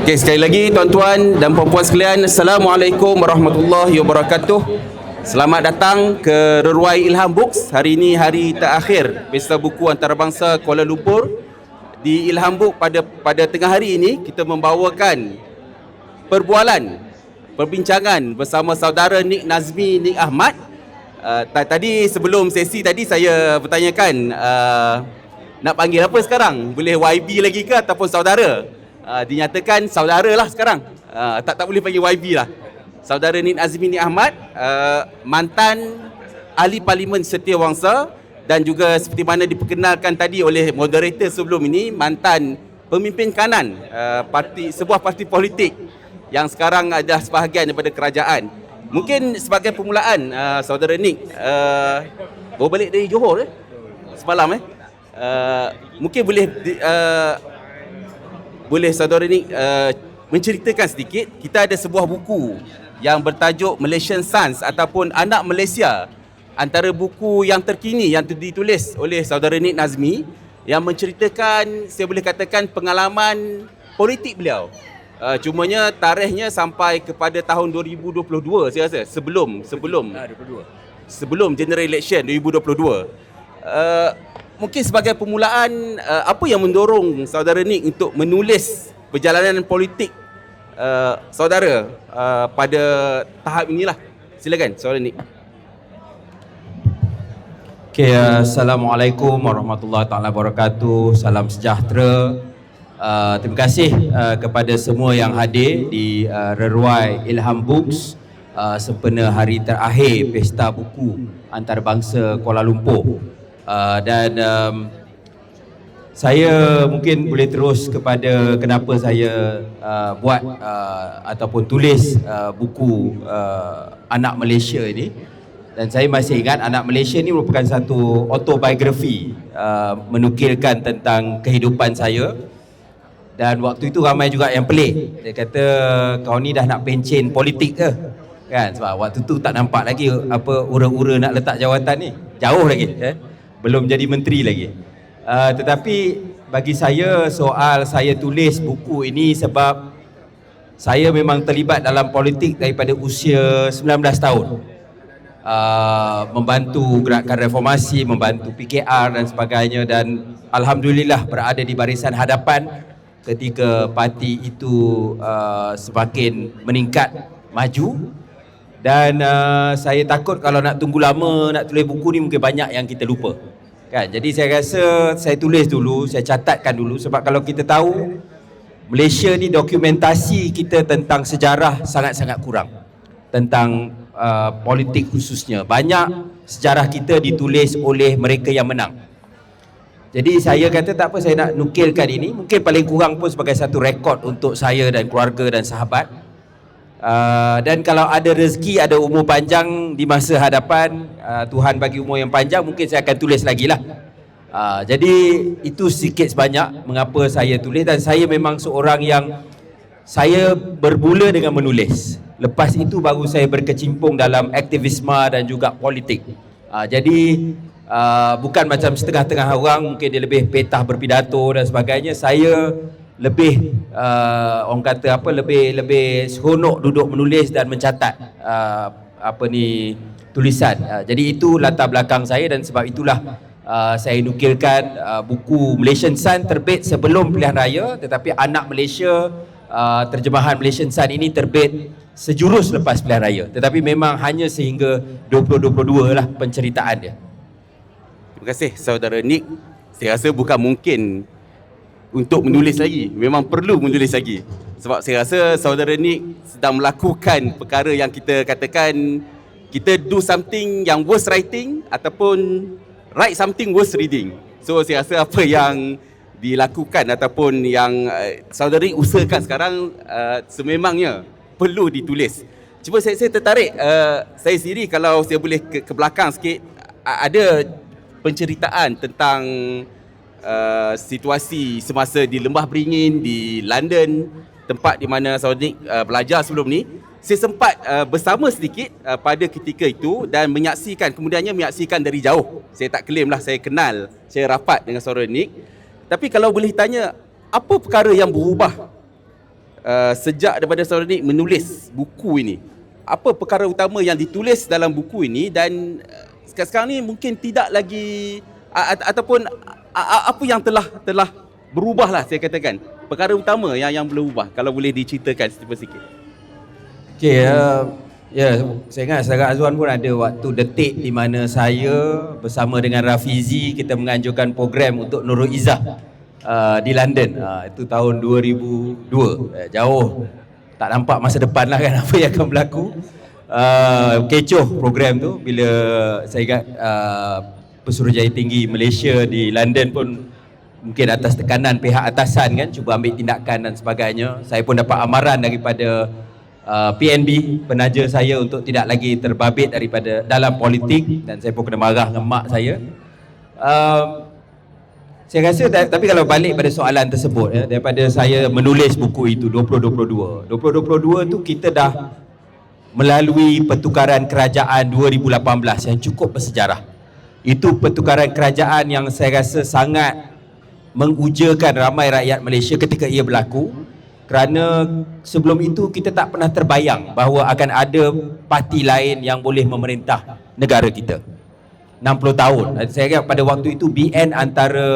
Okey, sekali lagi tuan-tuan dan puan-puan sekalian, Assalamualaikum warahmatullahi wabarakatuh. Selamat datang ke Reruai Ilham Books. Hari ini hari terakhir Pesta Buku Antarabangsa Kuala Lumpur. Di Ilham Book pada tengah hari ini kita membawakan perbincangan bersama saudara Nik Nazmi Nik Ahmad. Tadi sebelum sesi tadi saya bertanyakan nak panggil apa sekarang? Boleh YB lagi ke ataupun saudara? Dinyatakan saudara lah sekarang. Tak boleh panggil YB lah. Saudara Nik Nazmi Nik Ahmad, mantan Ahli Parlimen Setiawangsa dan juga seperti mana diperkenalkan tadi oleh moderator sebelum ini, mantan pemimpin kanan sebuah parti politik yang sekarang adalah sebahagian daripada kerajaan. Mungkin sebagai permulaan, saudara Nik baru balik dari Johor semalam mungkin boleh saudara Nik menceritakan sedikit. Kita ada sebuah buku yang bertajuk Malaysian Sons ataupun Anak Malaysia, antara buku yang terkini yang ditulis oleh saudara Nik Nazmi, yang menceritakan, saya boleh katakan, pengalaman politik beliau. Cumanya tarikhnya sampai kepada tahun 2022 saya rasa, sebelum general election 2022. Mungkin sebagai permulaan, apa yang mendorong saudara Nik untuk menulis perjalanan politik saudara pada tahap inilah? Silakan saudara Nik. Okay, Assalamualaikum warahmatullahi wabarakatuh. Salam sejahtera. Terima kasih kepada semua yang hadir di Reruai Ilham Books sempena hari terakhir Pesta Buku Antarabangsa Kuala Lumpur. Dan saya mungkin boleh terus kepada kenapa saya buat ataupun tulis buku Anak Malaysia ini. Dan saya masih ingat Anak Malaysia ini merupakan satu autobiografi menukilkan tentang kehidupan saya. Dan waktu itu ramai juga yang pelik. Dia kata, kau ni dah nak pencen politik ke? Kan? Sebab waktu tu tak nampak lagi apa ura-ura nak letak jawatan ni. Jauh lagi. Belum jadi menteri lagi. Tetapi bagi saya, soal saya tulis buku ini sebab saya memang terlibat dalam politik daripada usia 19 tahun. Membantu gerakan reformasi, membantu PKR dan sebagainya, dan alhamdulillah berada di barisan hadapan ketika parti itu semakin meningkat maju. Dan saya takut kalau nak tunggu lama nak tulis buku ni mungkin banyak yang kita lupa kan. Jadi saya rasa saya tulis dulu, saya catatkan dulu, sebab kalau kita tahu Malaysia ni dokumentasi kita tentang sejarah sangat-sangat kurang, tentang politik khususnya. Banyak sejarah kita ditulis oleh mereka yang menang. Jadi saya kata tak apa, saya nak nukilkan ini, mungkin paling kurang pun sebagai satu rekod untuk saya dan keluarga dan sahabat. Dan kalau ada rezeki, ada umur panjang di masa hadapan, Tuhan bagi umur yang panjang, mungkin saya akan tulis lagi lah. Jadi itu sedikit sebanyak mengapa saya tulis. Dan saya memang seorang yang saya bermula dengan menulis. Lepas itu baru saya berkecimpung dalam aktivisme dan juga politik. Jadi bukan macam setengah-tengah orang, mungkin dia lebih petah berpidato dan sebagainya. Saya lebih orang kata apa, lebih seronok duduk menulis dan mencatat tulisan. Jadi itu latar belakang saya, dan sebab itulah saya nukilkan buku Malaysian Sun terbit sebelum pilihan raya, tetapi Anak Malaysia, terjemahan Malaysian Sun ini terbit sejurus lepas pilihan raya, tetapi memang hanya sehingga 2022 lah penceritaan dia. Terima kasih saudara Nik. Saya rasa bukan mungkin untuk menulis lagi, memang perlu menulis lagi. Sebab saya rasa saudara Nik sedang melakukan perkara yang kita katakan, kita do something yang worth writing ataupun write something worth reading. So saya rasa apa yang dilakukan ataupun yang saudara Nik usahakan sekarang sememangnya perlu ditulis. Cuba saya tertarik, saya sendiri kalau saya boleh ke belakang sikit, ada penceritaan tentang situasi semasa di Lembah Beringin, di London, tempat di mana saudara Nik belajar sebelum ni. Saya sempat bersama sedikit pada ketika itu dan kemudiannya menyaksikan dari jauh. Saya tak claim lah saya kenal, saya rapat dengan saudara Nik. Tapi kalau boleh tanya, apa perkara yang berubah sejak daripada saudara Nick menulis buku ini, apa perkara utama yang ditulis dalam buku ini dan sekarang ni mungkin tidak lagi ataupun apa yang telah berubah lah, saya katakan perkara utama yang boleh ubah, kalau boleh diceritakan sikit. Okey, saya ingat saudara Azwan pun ada waktu detik di mana saya bersama dengan Rafizi kita menganjurkan program untuk Nurul Izzah di London. Itu tahun 2002. Jauh tak nampak masa depan lah kan apa yang akan berlaku. Kecoh program tu bila saya ingat Pesuruhjaya Tinggi Malaysia di London pun mungkin atas tekanan pihak atasan kan cuba ambil tindakan dan sebagainya. Saya pun dapat amaran daripada PNB, penaja saya untuk tidak lagi terbabit daripada dalam politik, dan saya pun kena marah dengan mak saya. Saya rasa tapi kalau balik pada soalan tersebut daripada saya menulis buku itu 2022 tu kita dah melalui pertukaran kerajaan 2018 yang cukup bersejarah. Itu pertukaran kerajaan yang saya rasa sangat mengujakan ramai rakyat Malaysia ketika ia berlaku, kerana sebelum itu kita tak pernah terbayang bahawa akan ada parti lain yang boleh memerintah negara kita 60 tahun. Saya ingat pada waktu itu BN antara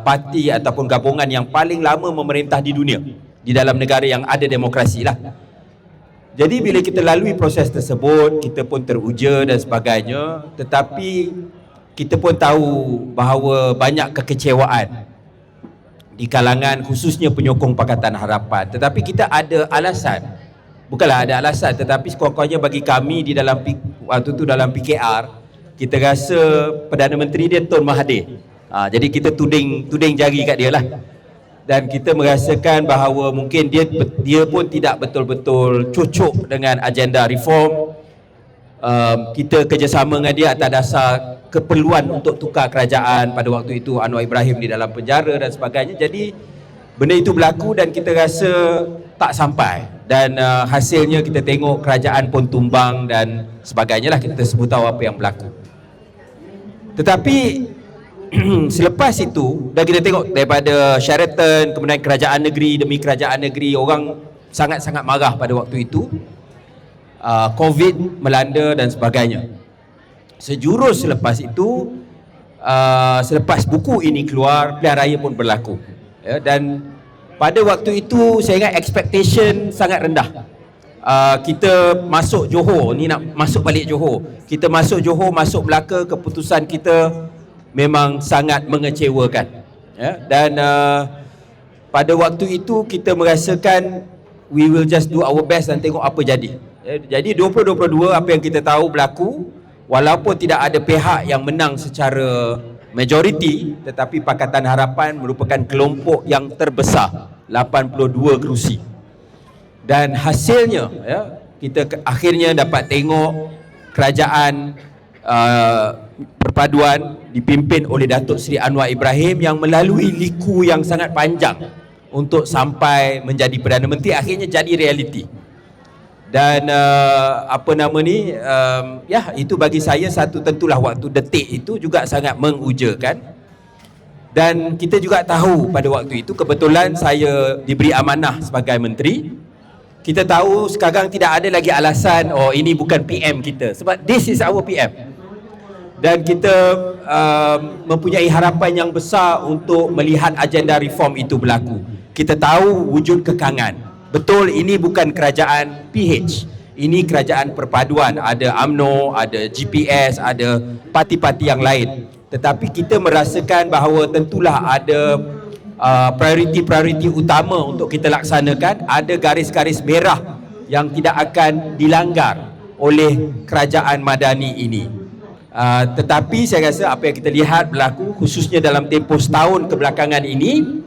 parti ataupun gabungan yang paling lama memerintah di dunia, di dalam negara yang ada demokrasi lah. Jadi bila kita lalui proses tersebut, kita pun teruja dan sebagainya, tetapi kita pun tahu bahawa banyak kekecewaan di kalangan khususnya penyokong Pakatan Harapan. Tetapi kita ada alasan, bukanlah ada alasan, tetapi sekurang-kurangnya bagi kami di dalam waktu itu dalam PKR, kita rasa Perdana Menteri dia Tun Mahathir. Jadi kita tuding jari kat dia lah. Dan kita merasakan bahawa mungkin dia pun tidak betul-betul cocok dengan agenda reform. Kita kerjasama dengan dia atas dasar keperluan untuk tukar kerajaan. Pada waktu itu Anwar Ibrahim di dalam penjara dan sebagainya. Jadi benda itu berlaku dan kita rasa tak sampai. Dan hasilnya kita tengok kerajaan pun tumbang dan sebagainya lah. Kita sebut tahu apa yang berlaku. Tetapi selepas itu, dah kita tengok daripada Sheraton, kemudian kerajaan negeri demi kerajaan negeri, orang sangat-sangat marah pada waktu itu. COVID melanda dan sebagainya. Sejurus selepas itu, selepas buku ini keluar, pilihan raya pun berlaku. Dan pada waktu itu, saya ingat expectation sangat rendah. Kita masuk Johor, ni nak masuk balik Johor. Kita masuk Johor, masuk Melaka, keputusan kita memang sangat mengecewakan. Dan pada waktu itu kita merasakan we will just do our best dan tengok apa jadi. Jadi 2022 apa yang kita tahu berlaku, walaupun tidak ada pihak yang menang secara majoriti, tetapi Pakatan Harapan merupakan kelompok yang terbesar, 82 kerusi. Dan hasilnya kita akhirnya dapat tengok kerajaan perpaduan dipimpin oleh Datuk Seri Anwar Ibrahim yang melalui liku yang sangat panjang untuk sampai menjadi Perdana Menteri, akhirnya jadi realiti. Dan itu bagi saya satu tentulah waktu detik itu juga sangat mengujakan. Dan kita juga tahu pada waktu itu kebetulan saya diberi amanah sebagai menteri. Kita tahu sekarang tidak ada lagi alasan ini bukan PM kita, sebab this is our PM. Dan kita mempunyai harapan yang besar untuk melihat agenda reform itu berlaku. Kita tahu wujud kekangan. Betul, ini bukan kerajaan PH. Ini kerajaan perpaduan. Ada UMNO, ada GPS, ada parti-parti yang lain. Tetapi kita merasakan bahawa tentulah ada prioriti-prioriti utama untuk kita laksanakan. Ada garis-garis merah yang tidak akan dilanggar oleh kerajaan madani ini. Tetapi saya rasa apa yang kita lihat berlaku khususnya dalam tempoh setahun kebelakangan ini,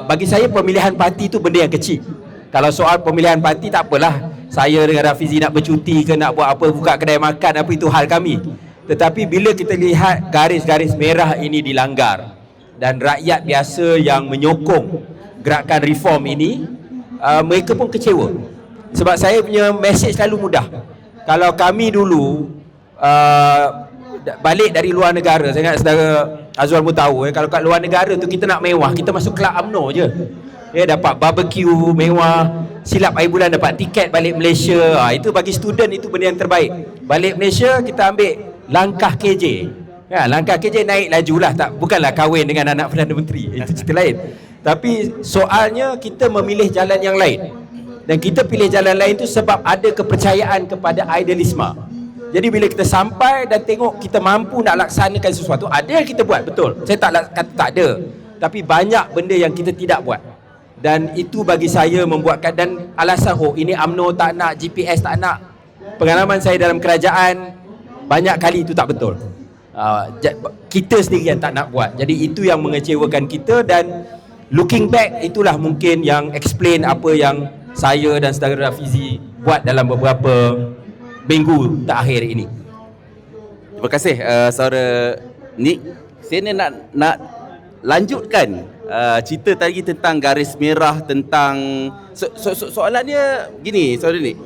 bagi saya pemilihan parti itu benda yang kecil. Kalau soal pemilihan parti tak apalah, saya dengan Rafizi nak bercuti ke nak buat apa, buka kedai makan apa, itu hal kami. Tetapi bila kita lihat garis-garis merah ini dilanggar dan rakyat biasa yang menyokong gerakan reform ini, mereka pun kecewa. Sebab saya punya mesej selalu mudah. Kalau kami dulu balik dari luar negara, saya ingat saudara Azwar pun tahu, kalau kat luar negara tu kita nak mewah, kita masuk kelab UMNO je. dapat barbecue mewah, silap air bulan dapat tiket balik Malaysia. Itu bagi student itu benda yang terbaik. Balik Malaysia kita ambil langkah KJ. Langkah KJ naik laju lah, bukanlah kahwin dengan anak Perdana Menteri, itu cerita lain. Tapi soalnya kita memilih jalan yang lain. Dan kita pilih jalan lain tu sebab ada kepercayaan kepada idealisme. Jadi bila kita sampai dan tengok kita mampu nak laksanakan sesuatu, ada yang kita buat, betul. Saya kata tak ada. Tapi banyak benda yang kita tidak buat. Dan itu bagi saya membuatkan, dan alasan ini UMNO tak nak, GPS tak nak. Pengalaman saya dalam kerajaan banyak kali itu tak betul. Kita sendiri yang tak nak buat. Jadi itu yang mengecewakan kita, dan looking back itulah mungkin yang explain apa yang saya dan saudara Rafizi buat dalam beberapa minggu terakhir ini. Terima kasih saudara Nick. Saya nak lanjutkan cerita tadi tentang garis merah, tentang soalannya gini saudara Nick.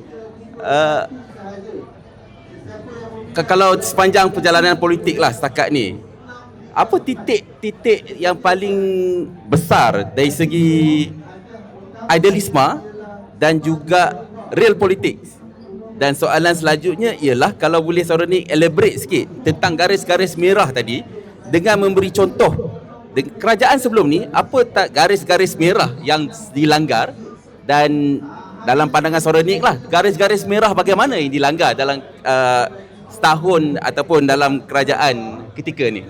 Kalau sepanjang perjalanan politik lah setakat ni, apa titik yang paling besar dari segi idealisme dan juga real politics? Dan soalan selanjutnya ialah, kalau boleh saudara ni elaborate sikit tentang garis-garis merah tadi dengan memberi contoh kerajaan sebelum ni, apa tak garis-garis merah yang dilanggar, dan dalam pandangan saudara ni lah, garis-garis merah bagaimana yang dilanggar dalam setahun ataupun dalam kerajaan ketika ni?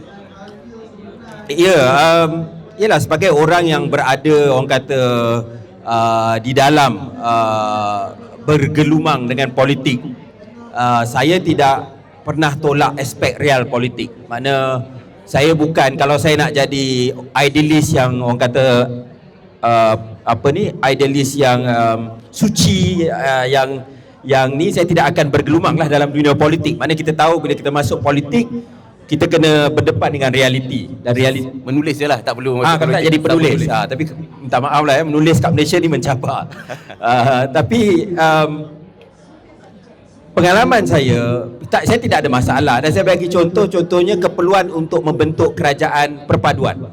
Yalah, sebagai orang yang berada, orang kata di dalam bergelumang dengan politik, saya tidak pernah tolak aspek real politik. Mana saya bukan, kalau saya nak jadi idealis yang orang kata idealis yang suci, yang ni, saya tidak akan bergelumang lah dalam dunia politik. Mana kita tahu bila kita masuk politik, kita kena berdepan dengan realiti. Dan realiti menulis je lah, tak perlu kalau tak jadi penulis. Tapi minta maaf lah menulis kat Malaysia ni mencabar. Tapi pengalaman saya tidak ada masalah. Dan saya bagi contohnya keperluan untuk membentuk kerajaan perpaduan.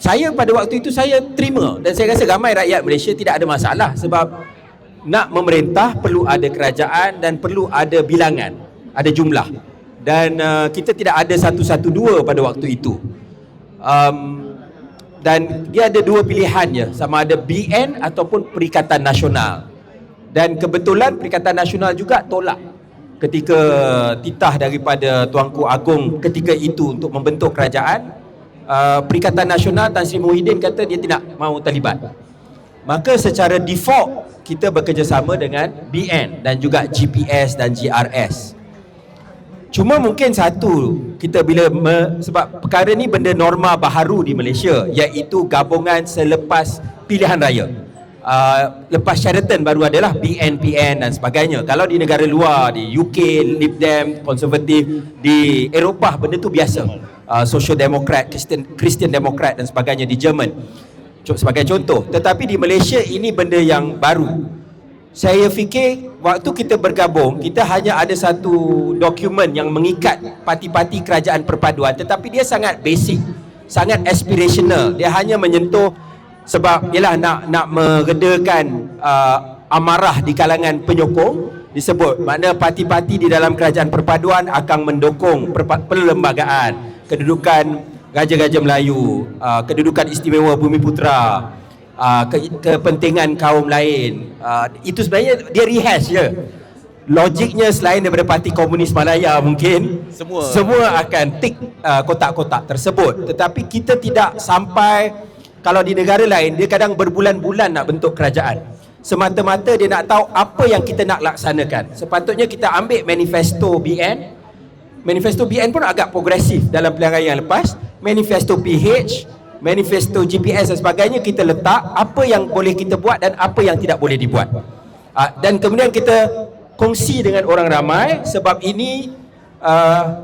Saya pada waktu itu saya terima, dan saya rasa ramai rakyat Malaysia tidak ada masalah, sebab nak memerintah perlu ada kerajaan dan perlu ada bilangan, ada jumlah. Dan kita tidak ada 112 pada waktu itu. Dan dia ada dua pilihan je, sama ada BN ataupun Perikatan Nasional. Dan kebetulan Perikatan Nasional juga tolak ketika titah daripada Tuanku Agong ketika itu untuk membentuk kerajaan. Perikatan Nasional, Tan Sri Muhyiddin kata dia tidak mahu terlibat. Maka secara default kita bekerjasama dengan BN dan juga GPS dan GRS. Cuma mungkin satu, kita sebab perkara ni benda norma baharu di Malaysia, iaitu gabungan selepas pilihan raya. Lepas Sheraton baru adalah BN, PN dan sebagainya. Kalau di negara luar, di UK, Lib Dem, konservatif, di Eropah benda tu biasa. Social Democrat, Christian Democrat dan sebagainya di Jerman, sebagai contoh. Tetapi di Malaysia ini benda yang baru. Saya fikir waktu kita bergabung, kita hanya ada satu dokumen yang mengikat parti-parti kerajaan perpaduan, tetapi dia sangat basic, sangat aspirational. Dia hanya menyentuh sebab ialah nak meredakan amarah di kalangan penyokong. Disebut makna parti-parti di dalam kerajaan perpaduan akan mendukung perlembagaan, kedudukan Raja-Raja Melayu, kedudukan istimewa Bumiputera, kepentingan kaum lain. Itu sebenarnya dia rehash je. Logiknya selain daripada Parti Komunis Malaya, mungkin semua akan tik kotak-kotak tersebut. Tetapi kita tidak sampai, kalau di negara lain dia kadang berbulan-bulan nak bentuk kerajaan, semata-mata dia nak tahu apa yang kita nak laksanakan. Sepatutnya kita ambil manifesto BN. Manifesto BN pun agak progresif dalam pilihan raya yang lepas. Manifesto PH, manifesto GPS dan sebagainya, kita letak apa yang boleh kita buat dan apa yang tidak boleh dibuat. Dan kemudian kita kongsi dengan orang ramai, sebab ini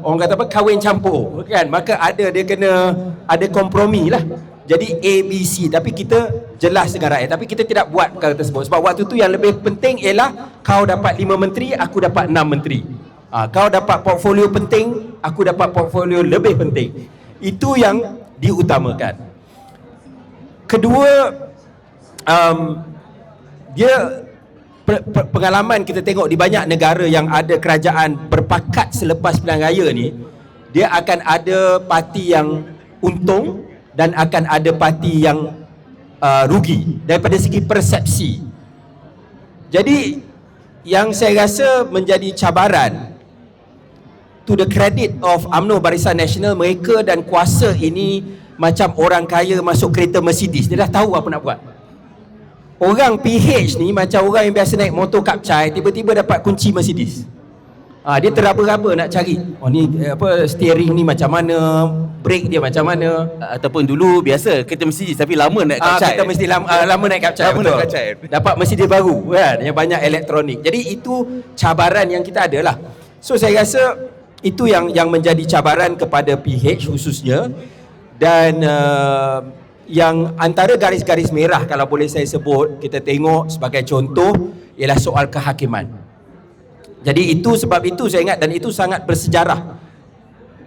orang kata apa, kahwin campur kan, maka dia kena ada kompromi lah. Jadi ABC, tapi kita jelas dengan rakyat. Tapi kita tidak buat perkara tersebut, sebab waktu tu yang lebih penting ialah kau dapat 5 menteri, aku dapat 6 menteri. Kau dapat portfolio penting, aku dapat portfolio lebih penting. Itu yang diutamakan. kedua, dia pengalaman kita tengok di banyak negara yang ada kerajaan berpakat selepas pilihan raya ni, dia akan ada parti yang untung dan akan ada parti yang rugi daripada segi persepsi. Jadi yang saya rasa menjadi cabaran, to the credit of UMNO Barisan Nasional, mereka dan kuasa ini macam orang kaya masuk kereta Mercedes, dia dah tahu apa nak buat. Orang PH ni macam orang yang biasa naik motor kapcai, tiba-tiba dapat kunci Mercedes. Dia teraba-raba nak cari, ni steering ni macam mana, brake dia macam mana. Ataupun dulu biasa kereta Mercedes tapi lama naik kapcai. Kita mesti lama naik kapcai. Lama naik kapcai. Dapat Mercedes baru kan, yang banyak elektronik. Jadi itu cabaran yang kita ada lah. So saya rasa itu yang menjadi cabaran kepada PH khususnya. Dan yang antara garis-garis merah kalau boleh saya sebut, kita tengok sebagai contoh ialah soal kehakiman. Jadi itu sebab itu saya ingat, dan itu sangat bersejarah.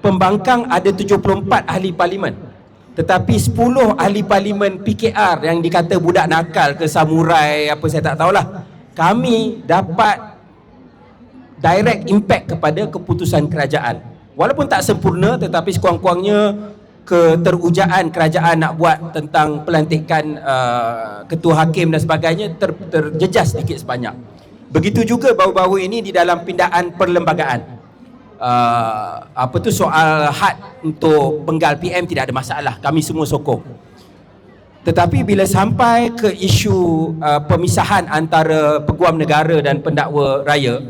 Pembangkang ada 74 ahli parlimen, tetapi 10 ahli parlimen PKR yang dikata budak nakal ke samurai apa saya tak tahulah, kami dapat direct impact kepada keputusan kerajaan. Walaupun tak sempurna, tetapi sekurang-kurangnya keterujaan kerajaan nak buat tentang pelantikan ketua hakim dan sebagainya terjejas sedikit sebanyak. Begitu juga baru-baru ini di dalam pindaan perlembagaan. Soal had untuk penggal PM tidak ada masalah, kami semua sokong. Tetapi bila sampai ke isu pemisahan antara peguam negara dan pendakwa raya,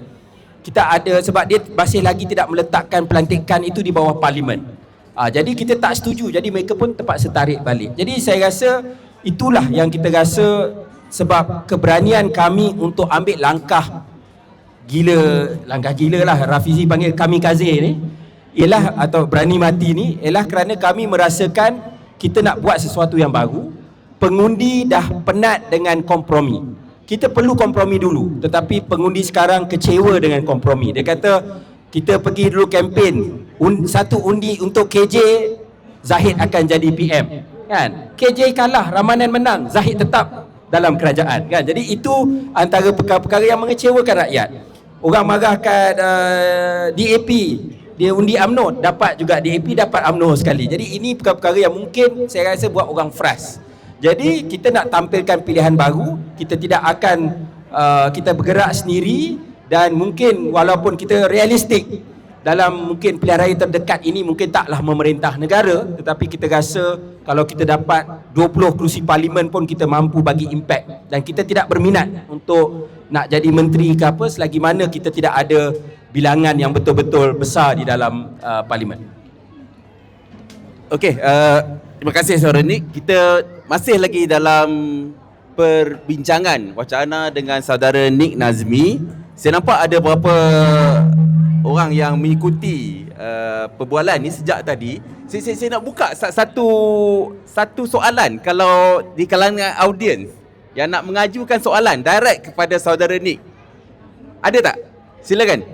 kita ada, sebab dia masih lagi tidak meletakkan pelantikan itu di bawah parlimen. Jadi kita tak setuju, jadi mereka pun terpaksa tarik balik. Jadi saya rasa itulah yang kita rasa sebab keberanian kami untuk ambil langkah gila lah, Rafizi panggil kamikaze ni, ialah, atau berani mati ni, ialah kerana kami merasakan kita nak buat sesuatu yang baru. Pengundi dah penat dengan kompromi. Kita perlu kompromi dulu, tetapi pengundi sekarang kecewa dengan kompromi. Dia kata, kita pergi dulu kempen, satu undi untuk KJ, Zahid akan jadi PM, kan? KJ kalah, Ramanan menang, Zahid tetap dalam kerajaan, kan? Jadi itu antara perkara-perkara yang mengecewakan rakyat. Orang marah kat DAP, dia undi UMNO, dapat juga DAP, dapat UMNO sekali. Jadi ini perkara-perkara yang mungkin saya rasa buat orang frust. Jadi kita nak tampilkan pilihan baru, kita tidak akan kita bergerak sendiri. Dan mungkin walaupun kita realistik dalam mungkin pilihan raya terdekat ini mungkin taklah memerintah negara, tetapi kita rasa kalau kita dapat 20 kerusi parlimen pun kita mampu bagi impact. Dan kita tidak berminat untuk nak jadi menteri ke apa selagi mana kita tidak ada bilangan yang betul-betul besar di dalam parlimen. Okey, terima kasih Saudara Nick. Kita masih lagi dalam perbincangan wacana dengan Saudara Nick Nazmi. Saya nampak ada beberapa orang yang mengikuti perbualan ni sejak tadi. Saya nak buka satu soalan kalau di kalangan audiens yang nak mengajukan soalan direct kepada Saudara Nick. Ada tak? Silakan.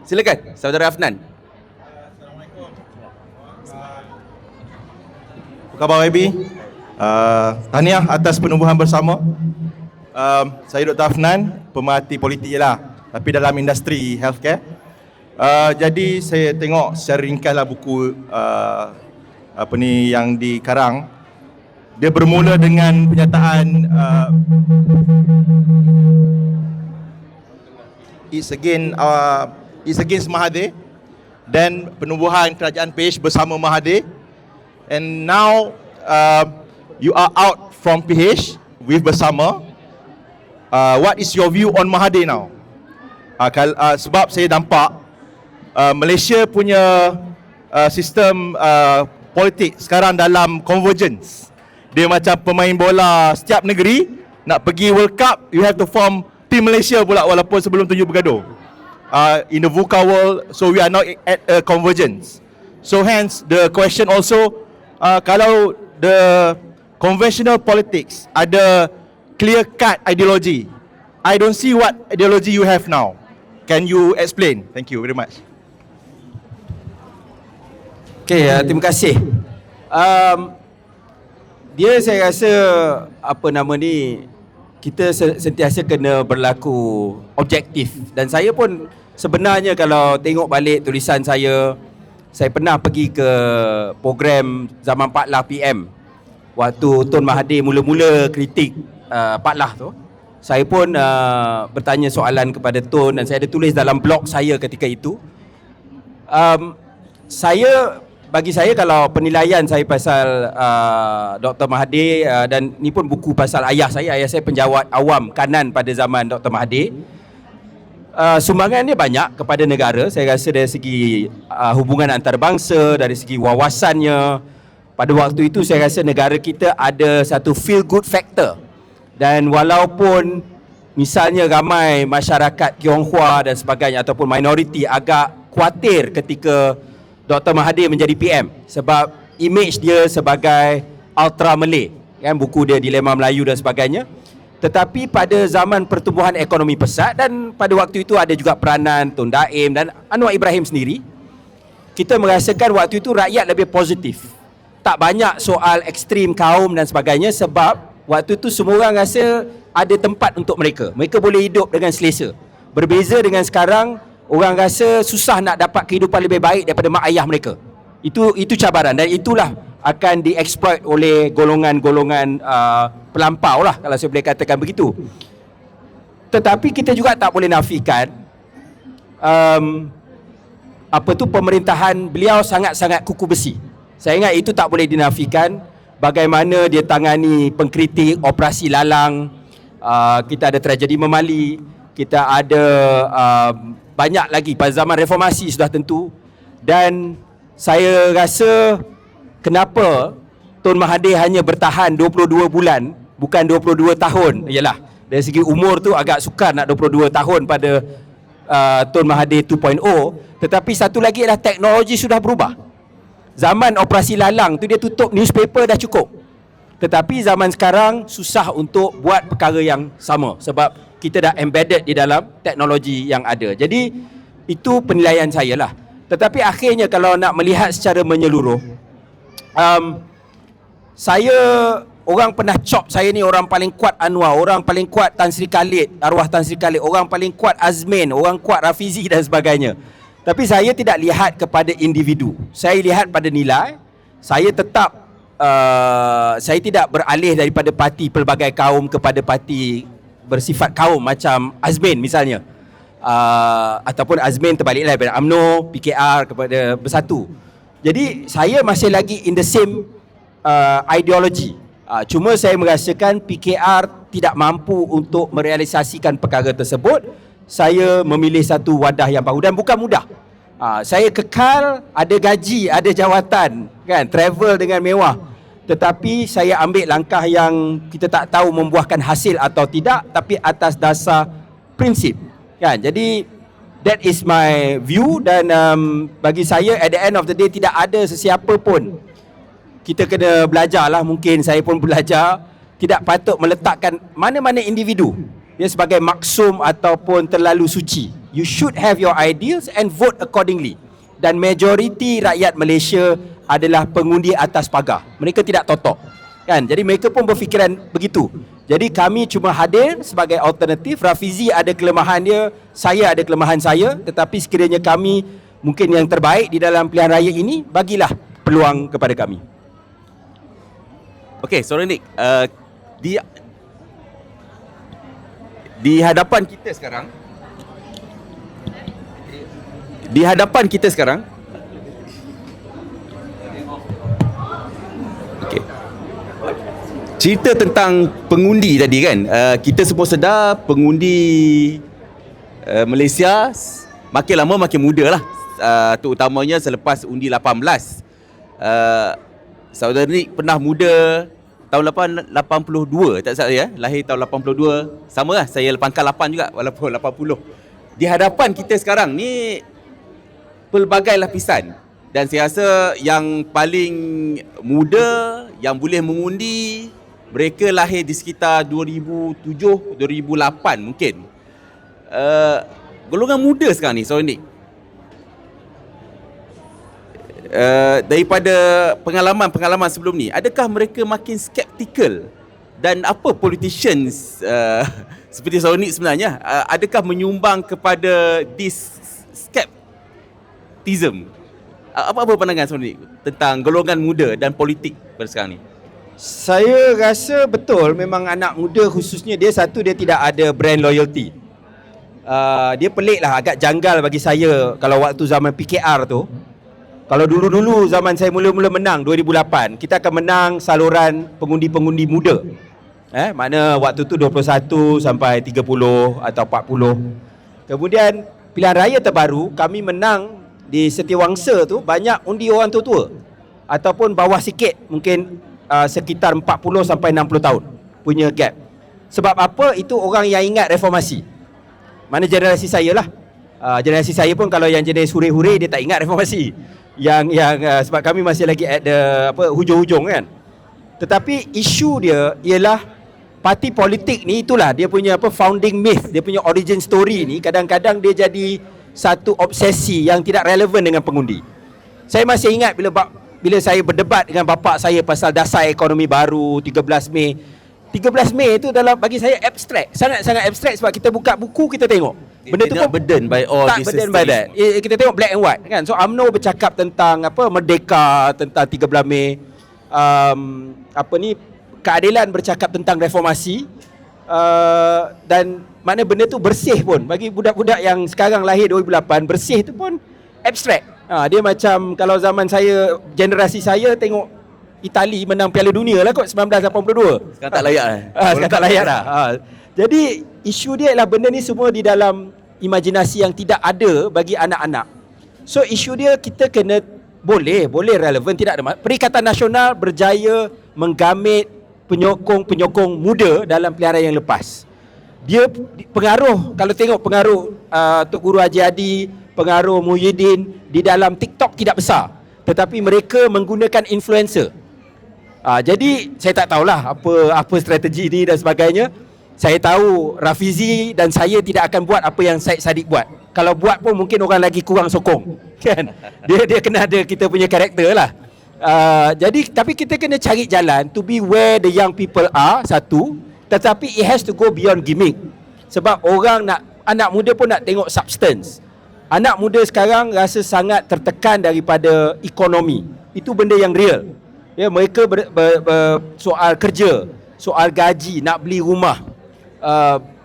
Silakan Saudara Afnan. Apa khabar YB? Tahniah atas penubuhan bersama. Saya Dr. Afnan, pemerhati politik je lah, tapi dalam industri healthcare. Jadi saya tengok secara ringkaslah buku yang dikarang. Dia bermula dengan penyataan it's against Mahathir, dan penubuhan kerajaan PH bersama Mahathir, and now you are out from PH with bersama. What is your view on Mahathir now? Sebab saya nampak Malaysia punya sistem politik sekarang dalam convergence. Dia macam pemain bola setiap negeri nak pergi World Cup, you have to form team Malaysia pula walaupun sebelum tu you bergaduh. In the VUCA world, so we are now at a convergence. So hence the question also, kalau the conventional politics ada clear cut ideology, I don't see what ideology you have now. Can you explain? Thank you very much. Okay, terima kasih. dia saya rasa apa nama ni, kita sentiasa kena berlaku objektif. Dan saya pun sebenarnya kalau tengok balik tulisan saya pernah pergi ke program zaman Pak Lah PM. Waktu Tun Mahathir mula-mula kritik Pak Lah tu, saya pun bertanya soalan kepada Tun dan saya ada tulis dalam blog saya ketika itu. Bagi saya kalau penilaian saya pasal Dr. Mahathir, dan ni pun buku pasal ayah saya penjawat awam kanan pada zaman Dr. Mahathir. Sumbangannya banyak kepada negara. Saya rasa dari segi hubungan antarabangsa, dari segi wawasannya. Pada waktu itu saya rasa negara kita ada satu feel good factor. Dan walaupun misalnya ramai masyarakat Tionghoa dan sebagainya ataupun minoriti agak khawatir ketika Dr. Mahathir menjadi PM sebab image dia sebagai ultra Malay, kan, buku dia Dilema Melayu dan sebagainya. Tetapi pada zaman pertumbuhan ekonomi pesat dan pada waktu itu ada juga peranan Tun Daim dan Anwar Ibrahim sendiri, kita merasakan waktu itu rakyat lebih positif. Tak banyak soal ekstrim kaum dan sebagainya sebab waktu itu semua orang rasa ada tempat untuk mereka. Mereka boleh hidup dengan selesa. Berbeza dengan sekarang, orang rasa susah nak dapat kehidupan lebih baik daripada mak ayah mereka. Itu cabaran dan itulah akan dieksploit oleh golongan-golongan pelampau lah, kalau saya boleh katakan begitu. Tetapi kita juga tak boleh nafikan pemerintahan beliau sangat-sangat kuku besi. Saya ingat itu tak boleh dinafikan. Bagaimana dia tangani pengkritik, operasi lalang, kita ada tragedi Memali, kita ada banyak lagi pada zaman reformasi sudah tentu. Dan saya rasa kenapa Tun Mahathir hanya bertahan 22 bulan bukan 22 tahun. Yalah, dari segi umur tu agak sukar nak 22 tahun pada Tun Mahathir 2.0. Tetapi satu lagi adalah teknologi sudah berubah. Zaman operasi lalang tu dia tutup newspaper dah cukup. Tetapi zaman sekarang susah untuk buat perkara yang sama sebab kita dah embedded di dalam teknologi yang ada. Jadi itu penilaian saya lah. Tetapi akhirnya kalau nak melihat secara menyeluruh, orang pernah cop saya ni orang paling kuat Anwar, orang paling kuat Tan Sri Khalid, arwah Tan Sri Khalid, orang paling kuat Azmin, orang kuat Rafizi dan sebagainya. Tapi saya tidak lihat kepada individu. Saya lihat pada nilai. Saya tetap saya tidak beralih daripada parti pelbagai kaum kepada parti bersifat kaum macam Azmin misalnya. Ataupun Azmin terbaliklah daripada UMNO, PKR kepada Bersatu. Jadi saya masih lagi in the same ideologi. Cuma saya merasakan PKR tidak mampu untuk merealisasikan perkara tersebut. Saya memilih satu wadah yang baru dan bukan mudah. Saya kekal ada gaji, ada jawatan, kan, travel dengan mewah. Tetapi saya ambil langkah yang kita tak tahu membuahkan hasil atau tidak, tapi atas dasar prinsip, kan. Jadi that is my view dan bagi saya at the end of the day tidak ada sesiapa pun. Kita kena belajar lah, mungkin saya pun belajar. Tidak patut meletakkan mana-mana individu dia sebagai maksum ataupun terlalu suci. You should have your ideals and vote accordingly. Dan majoriti rakyat Malaysia adalah pengundi atas pagar. Mereka tidak totok, kan? Jadi mereka pun berfikiran begitu. Jadi kami cuma hadir sebagai alternatif. Rafizi ada kelemahan dia, saya ada kelemahan saya. Tetapi sekiranya kami mungkin yang terbaik di dalam pilihan raya ini, bagilah peluang kepada kami. Okey, Saudara Nick, di hadapan kita sekarang, okey, cerita tentang pengundi tadi kan, kita semua sedar pengundi Malaysia makin lama makin muda lah, terutamanya selepas undi 18. Saudara Nick pernah muda tahun 82, tak salah ya, lahir tahun 82. Sama lah, saya pangkal 8 juga walaupun 80. Di hadapan kita sekarang ni pelbagai lapisan dan saya rasa yang paling muda yang boleh mengundi, mereka lahir di sekitar 2007, 2008 mungkin. Golongan muda sekarang ni, Saudara Nick, daripada pengalaman sebelum ni, adakah mereka makin skeptical, dan apa politicians seperti Saronik sebenarnya adakah menyumbang kepada this skepticism? Apa pandangan Saronik tentang golongan muda dan politik pada sekarang ni? Saya rasa betul, memang anak muda khususnya dia tidak ada brand loyalty. Dia pelik lah, agak janggal bagi saya kalau waktu zaman PKR tu. Kalau dulu-dulu zaman saya mula-mula menang 2008, kita akan menang saluran pengundi-pengundi muda. Mana waktu tu 21 sampai 30 atau 40. Kemudian pilihan raya terbaru kami menang di Setiawangsa tu, banyak undi orang tua-tua ataupun bawah sikit, mungkin sekitar 40 sampai 60 tahun punya gap. Sebab apa? Itu orang yang ingat reformasi. Mana generasi saya lah. Generasi saya pun kalau yang jenis hure-hure dia tak ingat reformasi. Yang sebab kami masih lagi at the hujung-hujung kan. Tetapi isu dia ialah parti politik ni, itulah dia punya founding myth, dia punya origin story ni kadang-kadang dia jadi satu obsesi yang tidak relevan dengan pengundi. Saya masih ingat bila saya berdebat dengan bapa saya pasal dasar ekonomi baru 13 Mei. 13 Mei itu bagi saya abstrak, sangat-sangat abstrak, sebab kita buka buku kita tengok benda tu pun burden by all tak this burden by that. Kita tengok black and white kan. So UMNO bercakap tentang merdeka, tentang 13 Mei, keadilan bercakap tentang reformasi, dan mana benda tu bersih pun. Bagi budak-budak yang sekarang lahir 2008, bersih tu pun abstrak. Dia macam kalau zaman saya, generasi saya tengok Itali menang Piala Dunia lah kot 1982. Sekarang tak layak lah. Sekarang tak layak lah. Jadi isu dia ialah benda ni semua di dalam imajinasi yang tidak ada bagi anak-anak. So isu dia kita kena boleh relevan, tidak ada. Perikatan Nasional berjaya menggamit penyokong-penyokong muda dalam pilihan yang lepas. Dia pengaruh, kalau tengok pengaruh Tok Guru Haji Adi, pengaruh Muhyiddin di dalam TikTok tidak besar, tetapi mereka menggunakan influencer. Jadi saya tak tahulah apa strategi ni dan sebagainya. Saya tahu Rafizi dan saya tidak akan buat apa yang Syed Saddiq buat. Kalau buat pun mungkin orang lagi kurang sokong, kan? Dia kena ada kita punya karakter lah. Jadi tapi kita kena cari jalan to be where the young people are, satu. Tetapi it has to go beyond gimmick. Sebab anak muda pun nak tengok substance. Anak muda sekarang rasa sangat tertekan daripada ekonomi. Itu benda yang real. Ya, mereka soal kerja, soal gaji, nak beli rumah.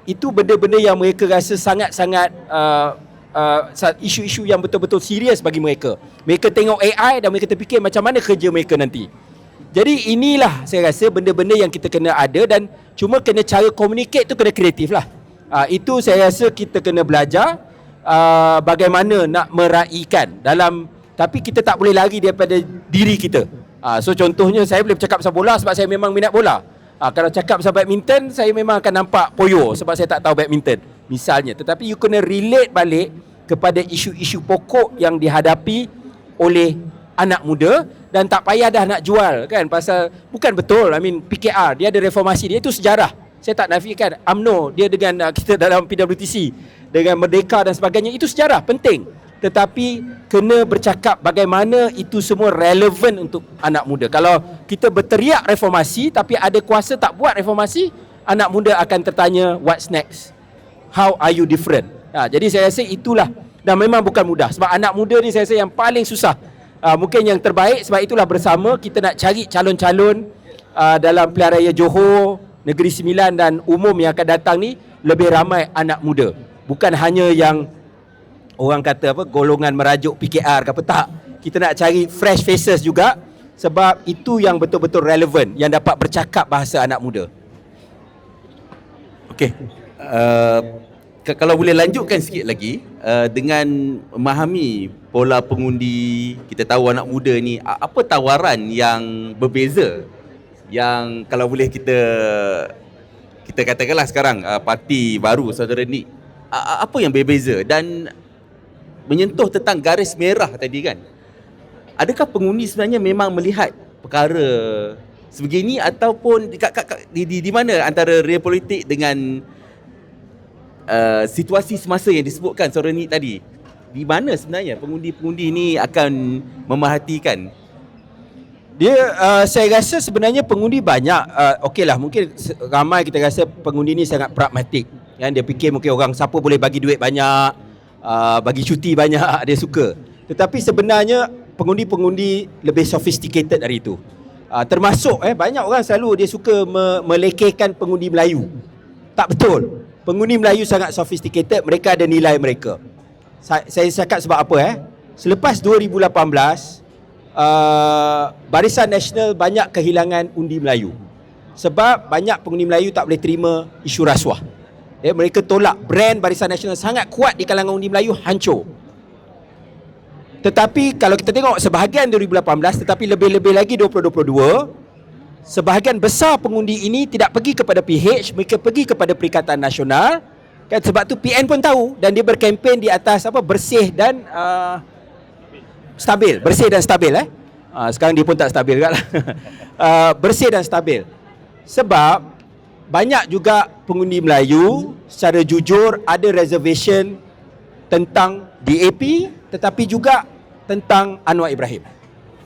Itu benda-benda yang mereka rasa sangat-sangat isu-isu yang betul-betul serius bagi mereka. Mereka tengok AI dan mereka terfikir macam mana kerja mereka nanti. Jadi inilah saya rasa benda-benda yang kita kena ada, dan cuma kena cara communicate tu kena kreatif lah. Itu saya rasa kita kena belajar bagaimana nak meraihkan dalam, tapi kita tak boleh lari daripada diri kita. So contohnya saya boleh bercakap pasal bola sebab saya memang minat bola. Kalau cakap pasal badminton, saya memang akan nampak poyo sebab saya tak tahu badminton misalnya. Tetapi you kena relate balik kepada isu-isu pokok yang dihadapi oleh anak muda, dan tak payah dah nak jual kan, pasal bukan betul. PKR dia ada reformasi dia, itu sejarah. Saya tak nafikan UMNO dia dengan kita dalam PWTC dengan merdeka dan sebagainya, itu sejarah penting. Tetapi kena bercakap bagaimana itu semua relevan untuk anak muda. Kalau kita berteriak reformasi tapi ada kuasa tak buat reformasi, anak muda akan tertanya what's next, how are you different. Jadi saya rasa itulah, dan memang bukan mudah sebab anak muda ni saya rasa yang paling susah. Mungkin yang terbaik, sebab itulah bersama kita nak cari calon-calon dalam pilihan raya Johor, Negeri Sembilan dan umum yang akan datang ni, lebih ramai anak muda. Bukan hanya yang orang kata golongan merajuk PKR ke apa, tak. Kita nak cari fresh faces juga, sebab itu yang betul-betul relevan, yang dapat bercakap bahasa anak muda. Okey. Kalau boleh lanjutkan sikit lagi dengan memahami pola pengundi, kita tahu anak muda ni, apa tawaran yang berbeza yang kalau boleh kita katakanlah sekarang parti baru saudara Nick, apa yang berbeza dan menyentuh tentang garis merah tadi kan? Adakah pengundi sebenarnya memang melihat perkara sebegini, ataupun di mana antara real politik dengan situasi semasa yang disebutkan saudara Nick tadi? di mana sebenarnya pengundi-pengundi ni akan memerhatikan? Dia saya rasa sebenarnya pengundi banyak. Okeylah, mungkin ramai kita rasa pengundi ni sangat pragmatik. Yang dia fikir mungkin orang siapa boleh bagi duit banyak, bagi cuti banyak, dia suka. Tetapi sebenarnya pengundi-pengundi lebih sophisticated dari itu. Termasuk banyak orang selalu dia suka melekehkan pengundi Melayu. Tak betul. Pengundi Melayu sangat sophisticated, mereka ada nilai mereka. Saya cakap sebab apa Selepas 2018 Barisan Nasional banyak kehilangan undi Melayu. Sebab banyak pengundi Melayu tak boleh terima isu rasuah. Mereka tolak. Brand Barisan Nasional sangat kuat di kalangan undi Melayu, hancur. Tetapi kalau kita tengok sebahagian 2018, tetapi lebih-lebih lagi 2022, sebahagian besar pengundi ini tidak pergi kepada PH, mereka pergi kepada Perikatan Nasional. Kan, sebab tu PN pun tahu dan dia berkempen di atas bersih dan stabil. Bersih dan stabil sekarang dia pun tak stabil juga lah. Bersih dan stabil. Sebab banyak juga pengundi Melayu secara jujur ada reservation tentang DAP, tetapi juga tentang Anwar Ibrahim.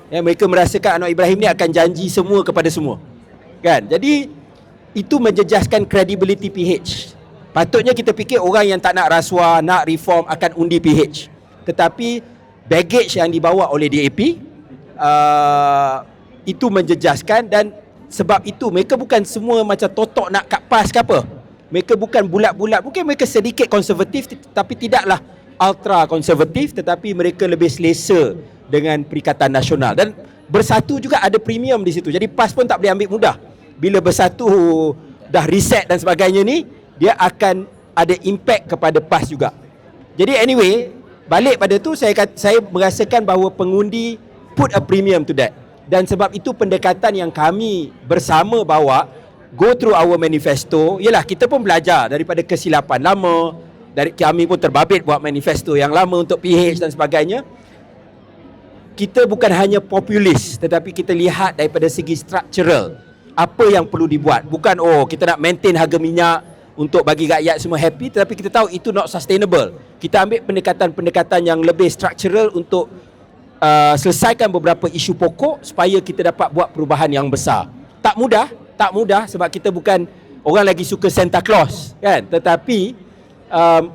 Mereka merasakan Anwar Ibrahim ni akan janji semua kepada semua. Kan? Jadi itu menjejaskan credibility PH. Patutnya kita fikir orang yang tak nak rasuah, nak reform akan undi PH. Tetapi baggage yang dibawa oleh DAP itu menjejaskan, dan sebab itu mereka bukan semua macam totok nak kat PAS ke apa. Mereka bukan bulat-bulat, mungkin mereka sedikit konservatif tapi tidaklah ultra konservatif, tetapi mereka lebih selesa dengan Perikatan Nasional. Dan bersatu juga ada premium di situ. Jadi PAS pun tak boleh ambil mudah. Bila bersatu dah reset dan sebagainya ni, dia akan ada impact kepada PAS juga. Jadi anyway, balik pada tu saya merasakan bahawa pengundi put a premium to that. Dan sebab itu pendekatan yang kami bersama bawa, go through our manifesto, ialah kita pun belajar daripada kesilapan lama, dari kami pun terbabit buat manifesto yang lama untuk PH dan sebagainya. Kita bukan hanya populis, tetapi kita lihat daripada segi structural apa yang perlu dibuat. Bukan kita nak maintain harga minyak untuk bagi rakyat semua happy, tetapi kita tahu itu not sustainable. Kita ambil pendekatan-pendekatan yang lebih structural untuk selesaikan beberapa isu pokok supaya kita dapat buat perubahan yang besar. Tak mudah sebab kita bukan orang lagi suka Santa Claus kan, tetapi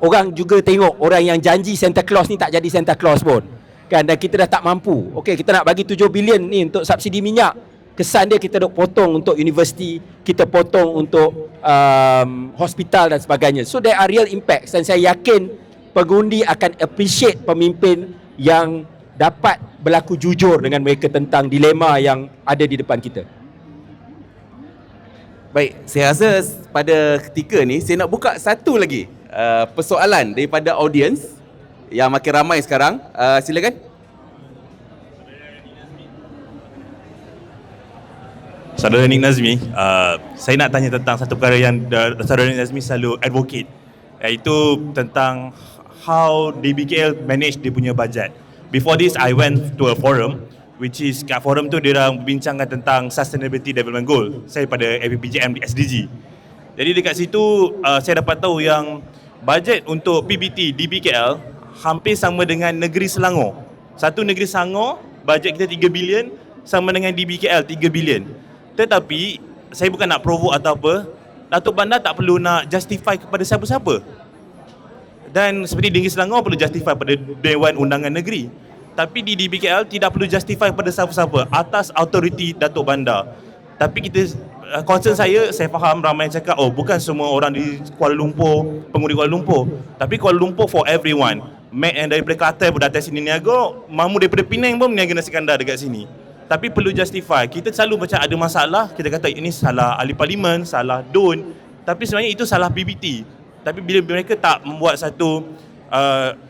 orang juga tengok orang yang janji Santa Claus ni tak jadi Santa Claus pun kan, dan kita dah tak mampu. Okey, kita nak bagi 7 bilion ni untuk subsidi minyak, kesan dia kita dok potong untuk universiti, kita potong untuk hospital dan sebagainya. So there are real impacts, dan saya yakin pengundi akan appreciate pemimpin yang dapat berlaku jujur dengan mereka tentang dilema yang ada di depan kita. Baik, saya rasa pada ketika ni saya nak buka satu lagi persoalan daripada audiens yang makin ramai sekarang. Silakan. Saudara Nik Nazmi, saya nak tanya tentang satu perkara yang Saudara Nik Nazmi selalu advocate, iaitu tentang how DBKL manage dia punya budget. Before this, I went to a forum, which is kat forum tu dia orang bincangkan tentang Sustainability Development Goal. Saya pada APPJM di SDG. Jadi dekat situ saya dapat tahu yang bajet untuk PBT DBKL hampir sama dengan negeri Selangor. Satu negeri Selangor, bajet kita 3 bilion, sama dengan DBKL 3 bilion. Tetapi saya bukan nak provoke atau apa, Datuk Bandar tak perlu nak justify kepada siapa-siapa. Dan seperti di Negeri Selangor perlu justify pada Dewan Undangan Negeri. Tapi di DBKL tidak perlu justify pada siapa-siapa atas autoriti Datuk Bandar. Tapi kita, concern saya faham ramai yang cakap, bukan semua orang di Kuala Lumpur, pengundi Kuala Lumpur. Tapi Kuala Lumpur for everyone. Mat yang daripada Kelantan pun datang sini niaga, mamu daripada Penang pun niaga nasi kandar dekat sini. Tapi perlu justify. Kita selalu macam ada masalah, kita kata ini salah ahli parlimen, salah DUN. Tapi sebenarnya itu salah PBT. Tapi bila mereka tak membuat satu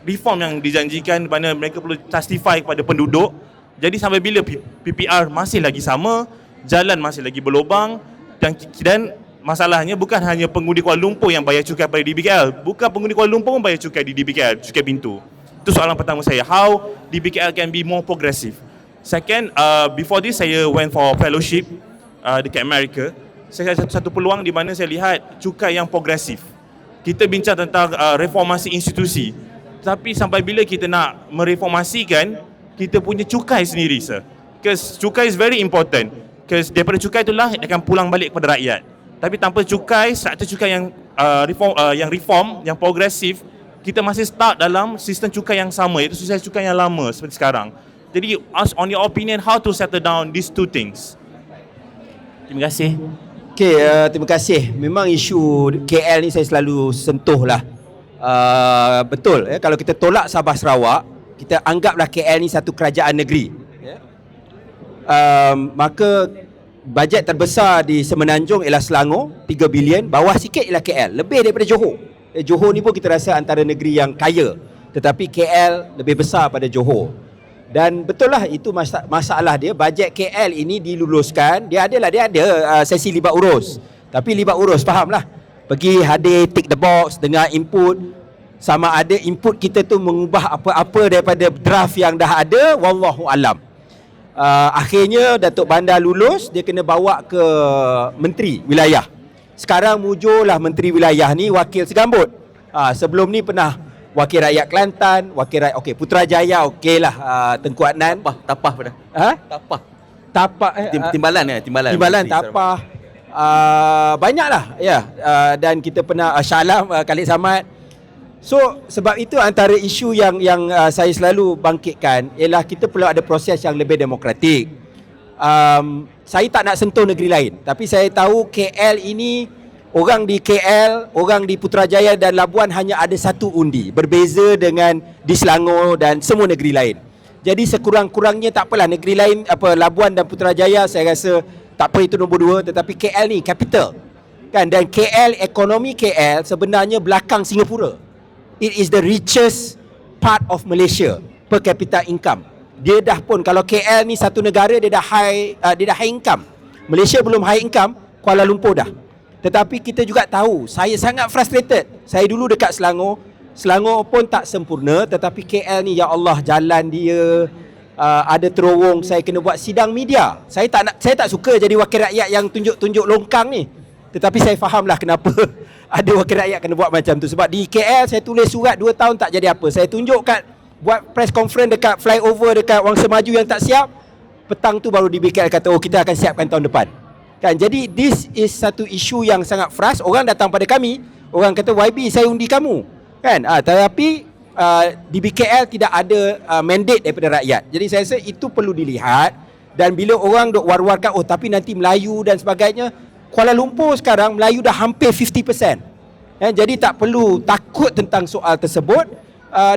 reform yang dijanjikan, mana mereka perlu justify kepada penduduk, jadi sampai bila PPR masih lagi sama, jalan masih lagi berlubang, dan masalahnya bukan hanya pengundi Kuala Lumpur yang bayar cukai pada DBKL, bukan pengundi Kuala Lumpur pun bayar cukai di DBKL, cukai pintu. Itu soalan pertama saya, how DBKL can be more progressive. Second, before this saya went for fellowship dekat Amerika. Saya ada satu peluang di mana saya lihat cukai yang progresif. Kita bincang tentang reformasi institusi. Tapi sampai bila kita nak mereformasikan kita punya cukai sendiri, sir? Because cukai is very important. Because daripada cukai itulah akan pulang balik kepada rakyat. Tapi tanpa cukai, struktur cukai yang reform, yang progresif, kita masih stuck dalam sistem cukai yang sama, iaitu sistem cukai yang lama seperti sekarang. Jadi, on your opinion, how to settle down these two things? Terima kasih. Okey, terima kasih. Memang isu KL ni saya selalu sentuh lah. Betul, kalau kita tolak Sabah Sarawak, kita anggaplah KL ni satu kerajaan negeri. Maka bajet terbesar di Semenanjung ialah Selangor, 3 bilion. Bawah sikit ialah KL, lebih daripada Johor. Johor ni pun kita rasa antara negeri yang kaya, tetapi KL lebih besar pada Johor. Dan betul lah, itu masalah dia. Bajet KL ini diluluskan, dia ada sesi libat urus. Tapi libat urus, fahamlah, pergi hadir, tick the box, dengar input. Sama ada input kita tu mengubah apa-apa daripada draft yang dah ada, wallahu alam. Akhirnya Datuk Bandar lulus, dia kena bawa ke Menteri Wilayah. Sekarang mujurlah Menteri Wilayah ni wakil segambut. Sebelum ni pernah wakil rakyat Kelantan, wakil rakyat Putrajaya, okeylah, Tengku Adnan. Tapah pada. Tapak Timbalan Tapah. Banyaklah ya. Dan kita pernah Shah Alam, Khalid Samad. So sebab itu antara isu yang saya selalu bangkitkan ialah kita perlu ada proses yang lebih demokratik. Saya tak nak sentuh negeri lain, tapi saya tahu KL ini, orang di KL, orang di Putrajaya dan Labuan hanya ada satu undi, berbeza dengan di Selangor dan semua negeri lain. Jadi sekurang-kurangnya tak apalah, negeri lain Labuan dan Putrajaya saya rasa tak apa, itu nombor 2, tetapi KL ni capital kan, dan KL, ekonomi KL sebenarnya belakang Singapura. It is the richest part of Malaysia per capita income. Dia dah pun, kalau KL ni satu negara, dia dah high income. Malaysia belum high income, Kuala Lumpur dah. Tetapi kita juga tahu, saya sangat frustrated. Saya dulu dekat Selangor pun tak sempurna, tetapi KL ni, ya Allah, jalan dia, ada terowong, saya kena buat sidang media. Saya tak suka jadi wakil rakyat yang tunjuk-tunjuk longkang ni. Tetapi saya fahamlah kenapa ada wakil rakyat kena buat macam tu. Sebab di KL saya tulis surat 2 tahun tak jadi apa. Saya tunjuk buat press conference dekat flyover dekat Wangsa Maju yang tak siap. Petang tu baru di BKL kata, kita akan siapkan tahun depan. Kan, jadi this is satu isu yang sangat frust. Orang datang pada kami, orang kata, YB saya undi kamu. Kan, tetapi di BKL tidak ada mandate daripada rakyat. Jadi saya rasa itu perlu dilihat. Dan bila orang duk war-warkan, tapi nanti Melayu dan sebagainya, Kuala Lumpur sekarang Melayu dah hampir 50%. Jadi tak perlu takut tentang soal tersebut.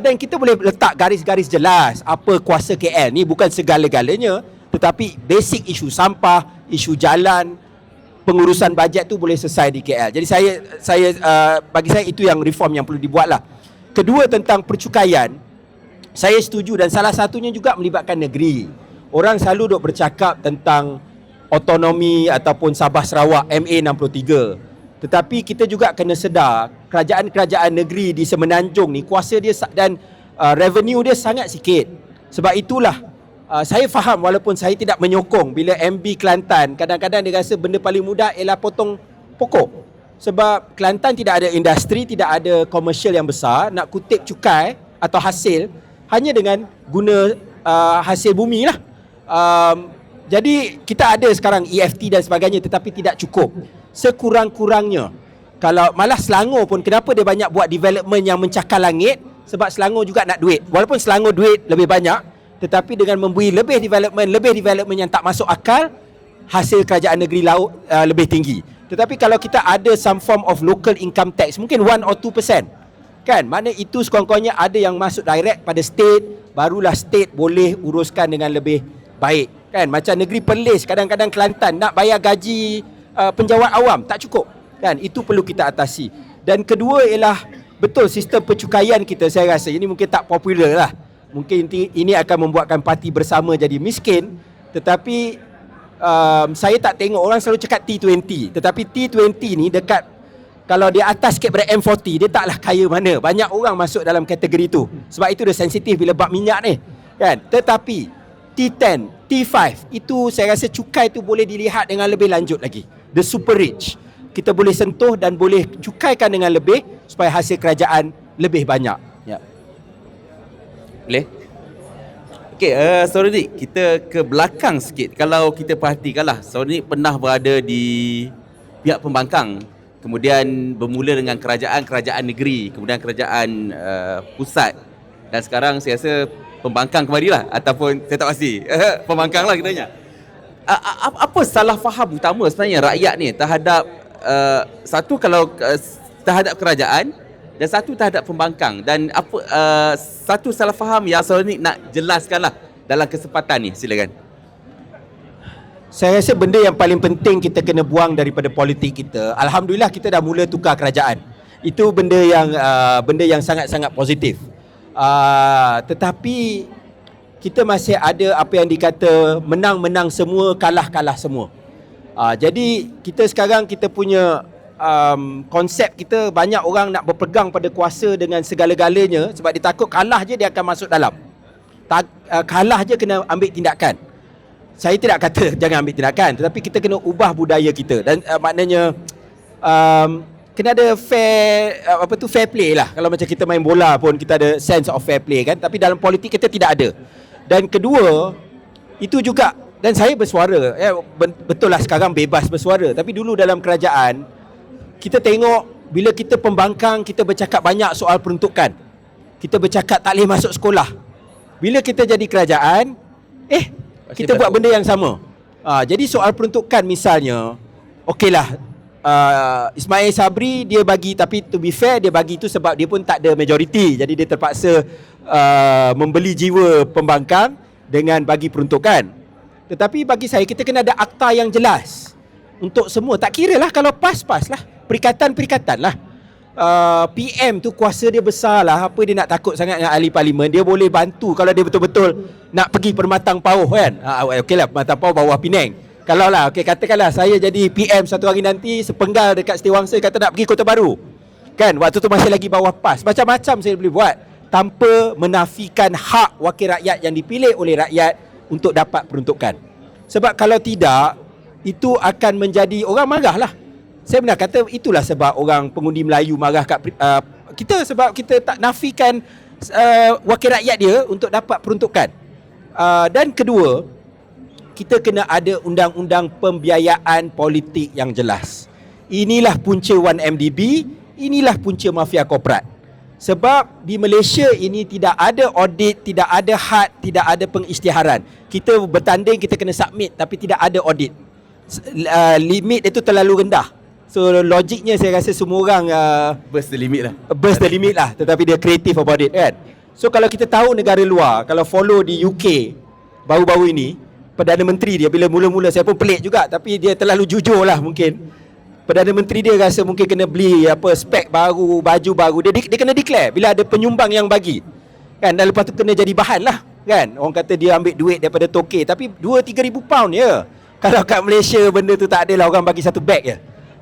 Dan kita boleh letak garis-garis jelas apa kuasa KL ni, bukan segala-galanya, tetapi basic isu sampah, isu jalan, pengurusan bajet tu boleh selesai di KL. Jadi bagi saya itu yang reform yang perlu dibuatlah. Kedua, tentang percukaian, saya setuju, dan salah satunya juga melibatkan negeri. Orang selalu duk bercakap tentang otonomi ataupun Sabah Sarawak MA63. Tetapi kita juga kena sedar, kerajaan-kerajaan negeri di Semenanjung ni kuasa dia dan revenue dia sangat sikit. Sebab itulah saya faham, walaupun saya tidak menyokong bila MB Kelantan kadang-kadang dia rasa benda paling mudah ialah potong pokok. Sebab Kelantan tidak ada industri, tidak ada komersial yang besar, nak kutip cukai atau hasil hanya dengan guna hasil bumi lah. Jadi kita ada sekarang EFT dan sebagainya, tetapi tidak cukup. Sekurang-kurangnya, kalau malah Selangor pun, kenapa dia banyak buat development yang mencakar langit? Sebab Selangor juga nak duit. Walaupun Selangor duit lebih banyak, tetapi dengan memberi lebih development yang tak masuk akal, hasil kerajaan negeri laut lebih tinggi. Tetapi kalau kita ada some form of local income tax, mungkin 1 or 2%, kan? Makna itu sekurang-kurangnya ada yang masuk direct pada state, barulah state boleh uruskan dengan lebih baik, kan? Macam negeri Perlis, kadang-kadang Kelantan nak bayar gaji penjawat awam tak cukup, kan? Itu perlu kita atasi. Dan kedua ialah, betul, sistem percukaian kita, saya rasa ini mungkin tak popular lah. Mungkin ini akan membuatkan parti bersama jadi miskin. Tetapi saya tak tengok, orang selalu cakap T20, tetapi T20 ni dekat, kalau dia atas sikit pada M40, dia taklah kaya mana. Banyak orang masuk dalam kategori tu. Sebab itu dia sensitif bila bab minyak ni, kan? Tetapi T10, T5, itu saya rasa cukai tu boleh dilihat dengan lebih lanjut lagi. The super rich, kita boleh sentuh dan boleh cukaikan dengan lebih supaya hasil kerajaan lebih banyak. Ya. Boleh? Okey, Saudara Nick, kita ke belakang sikit. Kalau kita perhatikanlah, Saudara Nick pernah berada di pihak pembangkang, kemudian bermula dengan kerajaan negeri, kemudian kerajaan pusat, dan sekarang saya rasa pembangkang kembali lah, ataupun saya tak pasti pembangkang lah kiranya. Apa salah faham utama sebenarnya rakyat ni terhadap satu kalau terhadap kerajaan, dan satu terhadap pembangkang, dan apa satu salah faham yang Saudara Nick nak jelaskanlah dalam kesempatan ni, silakan. Saya rasa benda yang paling penting kita kena buang daripada politik kita. Alhamdulillah kita dah mula tukar kerajaan. Itu benda yang sangat-sangat positif. Tetapi kita masih ada apa yang dikata menang-menang semua, kalah-kalah semua. Jadi kita sekarang kita punya konsep kita, banyak orang nak berpegang pada kuasa dengan segala-galanya sebab dia takut kalah je dia akan masuk dalam. Kalah je kena ambil tindakan. Saya tidak kata jangan ambil tindakan, tetapi kita kena ubah budaya kita, dan maknanya kena ada fair play lah. Kalau macam kita main bola pun kita ada sense of fair play kan, tapi dalam politik kita tidak ada. Dan kedua, itu juga, dan saya bersuara, betul lah sekarang bebas bersuara, tapi dulu dalam kerajaan kita tengok bila kita pembangkang, kita bercakap banyak soal peruntukan, kita bercakap tak boleh masuk sekolah. Bila kita jadi kerajaan, kita buat benda yang sama. Jadi soal peruntukan misalnya, okeylah, Ismail Sabri dia bagi, tapi to be fair dia bagi itu sebab dia pun tak ada majoriti, jadi dia terpaksa membeli jiwa pembangkang dengan bagi peruntukan. Tetapi bagi saya kita kena ada akta yang jelas untuk semua. Tak kira lah kalau pas-pas lah, perikatan-perikatan lah. PM tu kuasa dia besar lah. Apa dia nak takut sangat dengan ahli parlimen? Dia boleh bantu kalau dia betul-betul nak pergi Permatang Pauh kan. Okey lah, Permatang Pauh bawah Penang. Kalau lah, katakanlah saya jadi PM satu hari nanti, sepenggal dekat Setiawangsa kata nak pergi Kota Baru kan, waktu tu masih lagi bawah PAS. Macam-macam saya boleh buat tanpa menafikan hak wakil rakyat yang dipilih oleh rakyat untuk dapat peruntukan. Sebab kalau tidak, itu akan menjadi orang marah lah. Saya benar kata itulah sebab orang pengundi Melayu marah kat kita, sebab kita tak nafikan wakil rakyat dia untuk dapat peruntukan. Dan kedua, kita kena ada undang-undang pembiayaan politik yang jelas. Inilah punca 1MDB, inilah punca mafia korporat. Sebab di Malaysia ini tidak ada audit, tidak ada had, tidak ada pengisytiharan. Kita bertanding, kita kena submit, tapi tidak ada audit. Limit itu terlalu rendah. So logiknya saya rasa semua orang burst the limit lah. Burst the limit lah, tetapi dia kreatif about it kan. So kalau kita tahu negara luar, kalau follow di UK baru-baru ini, Perdana Menteri dia bila mula-mula, saya pun pelik juga, tapi dia terlalu jujur lah mungkin. Perdana Menteri dia rasa mungkin kena beli spek baru, baju baru, dia kena declare bila ada penyumbang yang bagi kan, dan lepas tu kena jadi bahan lah kan. Orang kata dia ambil duit daripada tokey, tapi 2-3 ribu pound je. Kalau kat Malaysia benda tu tak adalah, orang bagi satu bag je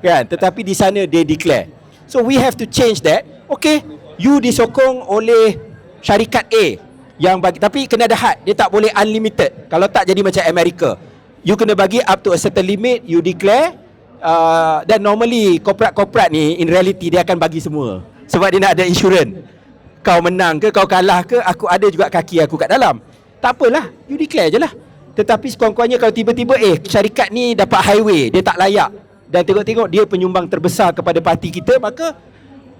kan, tetapi di sana dia declare. So we have to change that. Okay, you disokong oleh syarikat A yang bagi, tapi kena ada had, dia tak boleh unlimited. Kalau tak jadi macam Amerika, you kena bagi up to a certain limit, you declare. Dan normally korporat-korporat ni in reality dia akan bagi semua, sebab dia nak ada insurans. Kau menang ke kau kalah ke, aku ada juga kaki aku kat dalam. Tak apalah, you declare je lah. Tetapi sekurang-kurangnya kalau tiba-tiba syarikat ni dapat highway, dia tak layak, dan tengok-tengok dia penyumbang terbesar kepada parti kita, maka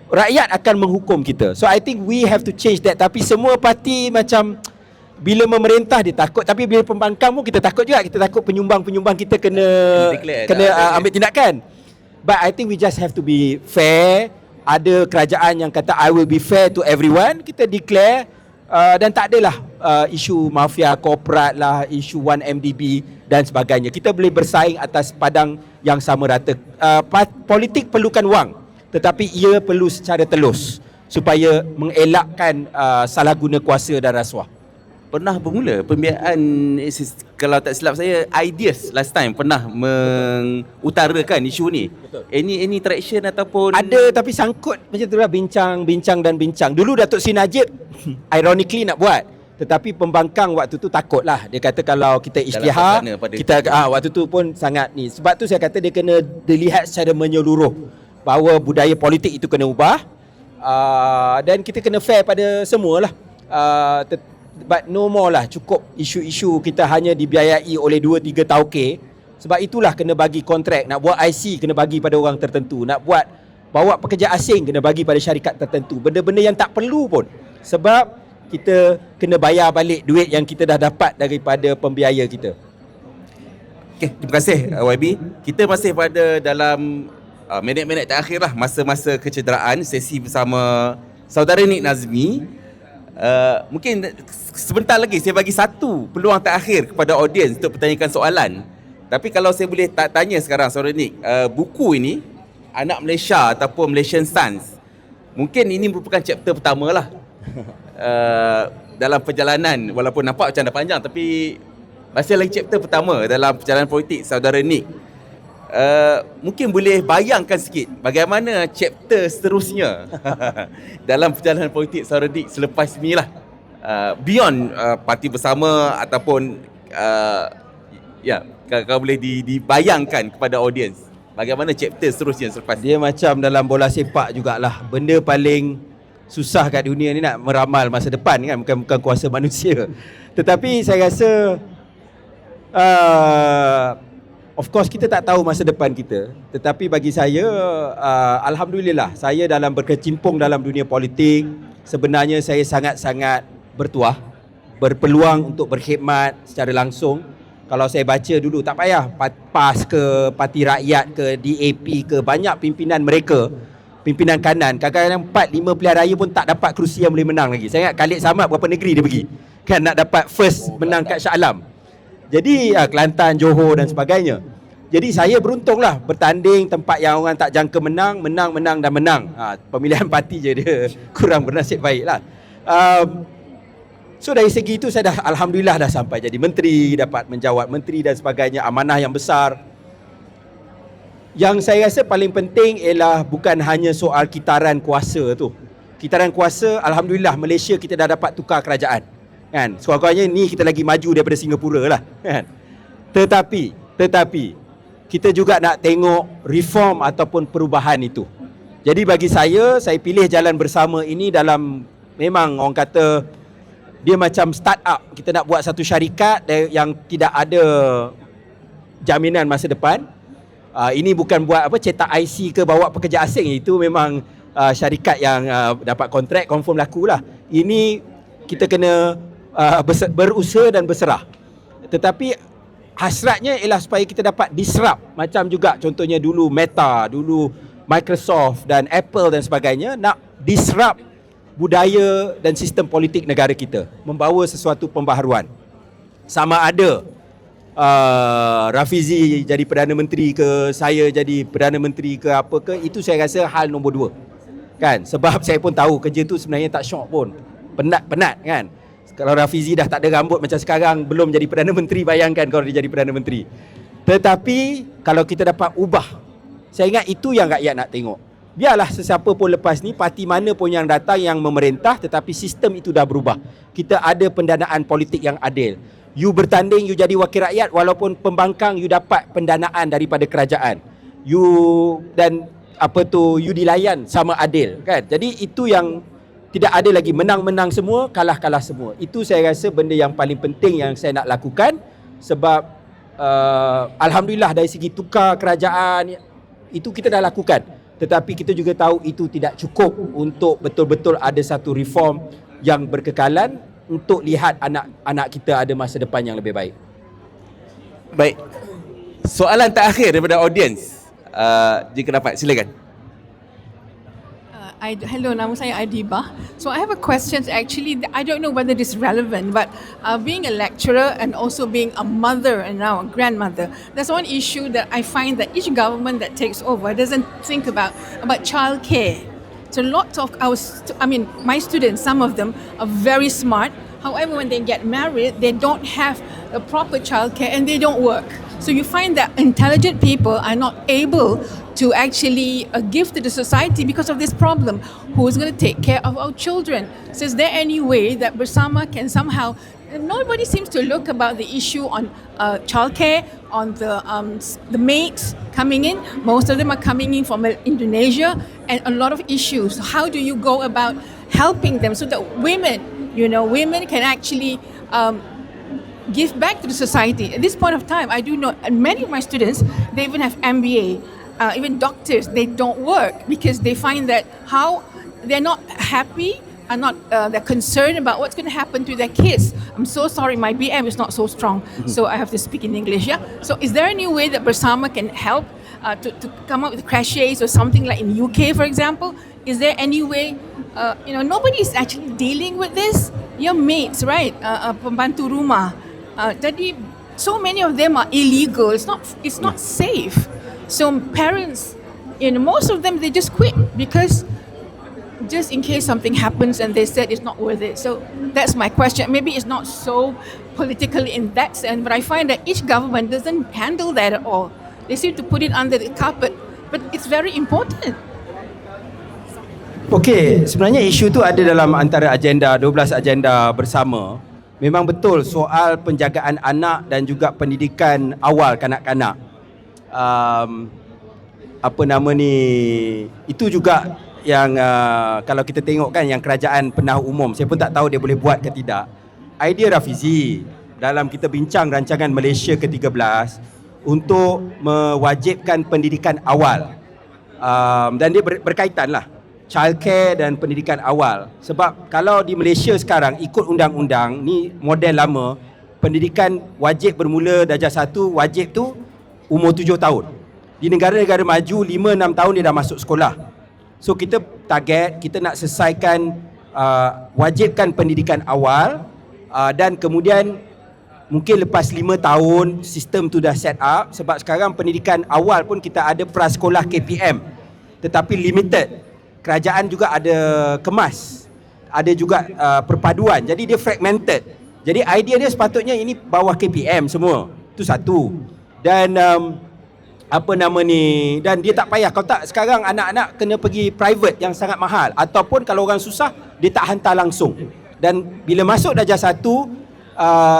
rakyat akan menghukum kita. So I think we have to change that. Tapi semua parti macam bila memerintah dia takut, tapi bila pembangkang pun kita takut juga. Kita takut penyumbang-penyumbang kita kena ambil tindakan. But I think we just have to be fair. Ada kerajaan yang kata I will be fair to everyone, kita declare. Dan tak adalah isu mafia korporat lah, isu 1MDB dan sebagainya. Kita boleh bersaing atas padang yang sama rata. Politik perlukan wang, tetapi ia perlu secara telus supaya mengelakkan salah guna kuasa dan rasuah. Pernah bermula pembiayaan, kalau tak silap saya, Ideas last time pernah mengutarakan isu ni. Betul. Any traction ataupun ada, tapi sangkut macam tu lah, bincang dan bincang. Dulu Datuk Seri Najib ironically nak buat, tetapi pembangkang waktu tu takut lah. Dia kata kalau kita isytihar, kita waktu tu pun sangat ni. Sebab tu saya kata dia kena dilihat secara menyeluruh bahawa budaya politik itu kena ubah, dan kita kena fair pada semua lah. but no more lah, cukup isu-isu kita hanya dibiayai oleh 2-3 tauke. Sebab itulah kena bagi kontrak, nak buat IC kena bagi pada orang tertentu, nak buat bawa pekerja asing kena bagi pada syarikat tertentu, benda-benda yang tak perlu pun, sebab kita kena bayar balik duit yang kita dah dapat daripada pembiaya kita. Okay, terima kasih YB. Kita masih pada dalam minit-minit terakhir lah, masa-masa kecederaan sesi bersama saudara Nik Nazmi. Mungkin sebentar lagi saya bagi satu peluang terakhir kepada audiens untuk bertanyakan soalan. Tapi kalau saya boleh tanya sekarang saudara Nik, buku ini Anak Malaysia ataupun Malaysian Sons, mungkin ini merupakan chapter pertama lah dalam perjalanan, walaupun nampak macam dah panjang, tapi masih lagi chapter pertama dalam perjalanan politik saudara Nik. Mungkin boleh bayangkan sikit bagaimana chapter seterusnya dalam perjalanan politik saudara Nik selepas inilah, beyond parti bersama ataupun kalau boleh dibayangkan kepada audiens bagaimana chapter seterusnya selepas dia. Macam dalam bola sepak jugalah, benda paling susah kat dunia ni nak meramal masa depan kan, bukan kuasa manusia. Tetapi saya rasa of course kita tak tahu masa depan kita, tetapi bagi saya alhamdulillah, saya dalam berkecimpung dalam dunia politik, sebenarnya saya sangat-sangat bertuah, berpeluang untuk berkhidmat secara langsung. Kalau saya baca dulu, tak payah PAS ke, Parti Rakyat ke, DAP ke, banyak pimpinan mereka, pimpinan kanan, kadang-kadang 4-5 pilihan raya pun tak dapat kerusi yang boleh menang lagi. Saya ingat Khalid Samad berapa negeri dia pergi kan nak dapat first menang kat Shah Alam. Jadi Kelantan, Johor dan sebagainya. Jadi saya beruntunglah bertanding tempat yang orang tak jangka menang dan menang. Pemilihan parti je dia kurang bernasib baik lah. So dari segi itu saya dah alhamdulillah dah sampai jadi menteri, dapat menjawat menteri dan sebagainya, amanah yang besar. Yang saya rasa paling penting ialah bukan hanya soal kitaran kuasa tu. Kitaran kuasa, alhamdulillah Malaysia kita dah dapat tukar kerajaan. Kan? Sekurang-kurangnya ni kita lagi maju daripada Singapura lah. Kan? Tetapi kita juga nak tengok reform ataupun perubahan itu. Jadi bagi saya pilih jalan bersama ini dalam, memang orang kata dia macam start up. Kita nak buat satu syarikat yang tidak ada jaminan masa depan. Ini bukan buat cetak IC ke bawa pekerja asing. Itu memang syarikat yang dapat kontrak confirm laku lah. Ini kita kena berusaha dan berserah. Tetapi hasratnya ialah supaya kita dapat disrupt. Macam juga contohnya dulu Meta, dulu Microsoft dan Apple dan sebagainya nak disrupt budaya dan sistem politik negara kita, membawa sesuatu pembaharuan. Sama ada Rafizi jadi Perdana Menteri ke, saya jadi Perdana Menteri ke apa ke, itu saya rasa hal nombor 2 kan. Sebab saya pun tahu kerja tu sebenarnya tak syok pun, penat kan. Kalau Rafizi dah tak ada rambut macam sekarang, belum jadi Perdana Menteri, bayangkan kalau dia jadi Perdana Menteri. Tetapi kalau kita dapat ubah, saya ingat itu yang rakyat nak tengok. Biarlah sesiapa pun lepas ni, parti mana pun yang datang yang memerintah, tetapi sistem itu dah berubah. Kita ada pendanaan politik yang adil. You bertanding, you jadi wakil rakyat, walaupun pembangkang you dapat pendanaan daripada kerajaan. You you dilayan sama adil kan. Jadi itu yang tidak ada lagi menang-menang semua, kalah-kalah semua. Itu saya rasa benda yang paling penting yang saya nak lakukan. Sebab alhamdulillah dari segi tukar kerajaan itu kita dah lakukan. Tetapi kita juga tahu itu tidak cukup untuk betul-betul ada satu reform yang berkekalan untuk lihat anak-anak kita ada masa depan yang lebih baik. Baik. Soalan terakhir daripada audiens. Jika dapat, silakan. Hello, nama saya Adibah. So I have a question. Actually, I don't know whether this is relevant, but being a lecturer and also being a mother and now a grandmother, there's one issue that I find that each government that takes over doesn't think about childcare. So lots of my students, some of them are very smart. However, when they get married, they don't have a proper childcare and they don't work. So you find that intelligent people are not able to actually give to the society because of this problem. Who's going to take care of our children? So is there any way that Bersama can somehow, nobody seems to look about the issue on childcare, on the maids coming in. Most of them are coming in from Indonesia, and a lot of issues. How do you go about helping them so that women You know, women can actually give back to the society. At this point of time, I do know many of my students, they even have MBA, even doctors, they don't work because they find that how they're not happy, are not they're concerned about what's going to happen to their kids. I'm so sorry, my BM is not so strong, so I have to speak in English. Yeah. So is there any way that Bersama can help to come up with crèches or something like in UK, for example? Is there any way? Nobody is actually dealing with this. Your mates, right? Pembantu rumah. Jadi so many of them are illegal. It's not safe. So parents, most of them, they just quit because just in case something happens and they said it's not worth it. So that's my question. Maybe it's not so political in that sense, but I find that each government doesn't handle that at all. They seem to put it under the carpet, but it's very important. Okey, sebenarnya isu tu ada dalam antara agenda 12 agenda bersama. Memang betul soal penjagaan anak dan juga pendidikan awal kanak-kanak. Itu juga yang kalau kita tengok kan yang kerajaan pernah umum, saya pun tak tahu dia boleh buat ke tidak. Idea Rafizi dalam kita bincang rancangan Malaysia ke-13 untuk mewajibkan pendidikan awal. Dan dia berkaitan lah childcare dan pendidikan awal. Sebab kalau di Malaysia sekarang ikut undang-undang ni model lama, pendidikan wajib bermula darjah 1 wajib tu umur 7 tahun. Di negara-negara maju 5-6 tahun dia dah masuk sekolah. So kita target, kita nak selesaikan wajibkan pendidikan awal dan kemudian mungkin lepas 5 tahun sistem tu dah set up. Sebab sekarang pendidikan awal pun kita ada prasekolah KPM tetapi limited. Kerajaan juga ada kemas, ada juga perpaduan, jadi dia fragmented. Jadi idea dia sepatutnya ini bawah KPM semua. Itu satu. Dan dan dia tak payah. Kalau tak sekarang anak-anak kena pergi private yang sangat mahal, ataupun kalau orang susah dia tak hantar langsung. Dan bila masuk darjah 1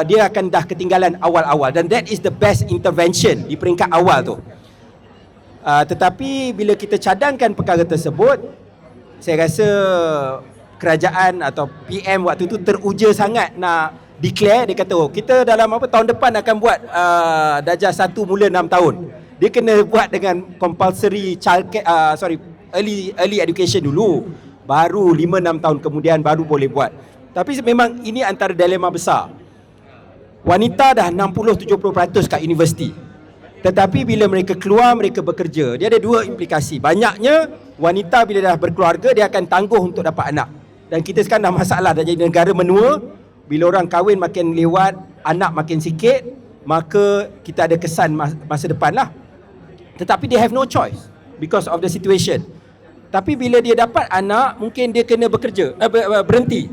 dia akan dah ketinggalan awal-awal, dan that is the best intervention di peringkat awal tu. Tetapi bila kita cadangkan perkara tersebut, saya rasa kerajaan atau PM waktu tu teruja sangat nak declare. Dia kata kita dalam tahun depan akan buat darjah 1 mula 6 tahun. Dia kena buat dengan compulsory early education dulu, baru 5-6 tahun kemudian baru boleh buat. Tapi memang ini antara dilema besar. Wanita dah 60-70% kat universiti, tetapi bila mereka keluar, mereka bekerja, dia ada dua implikasi. Banyaknya wanita bila dah berkeluarga, dia akan tangguh untuk dapat anak. Dan kita sekarang dah masalah, dah jadi negara menua. Bila orang kahwin makin lewat, anak makin sikit, maka kita ada kesan masa depan lah. Tetapi they have no choice because of the situation. Tapi bila dia dapat anak, mungkin dia kena bekerja, berhenti.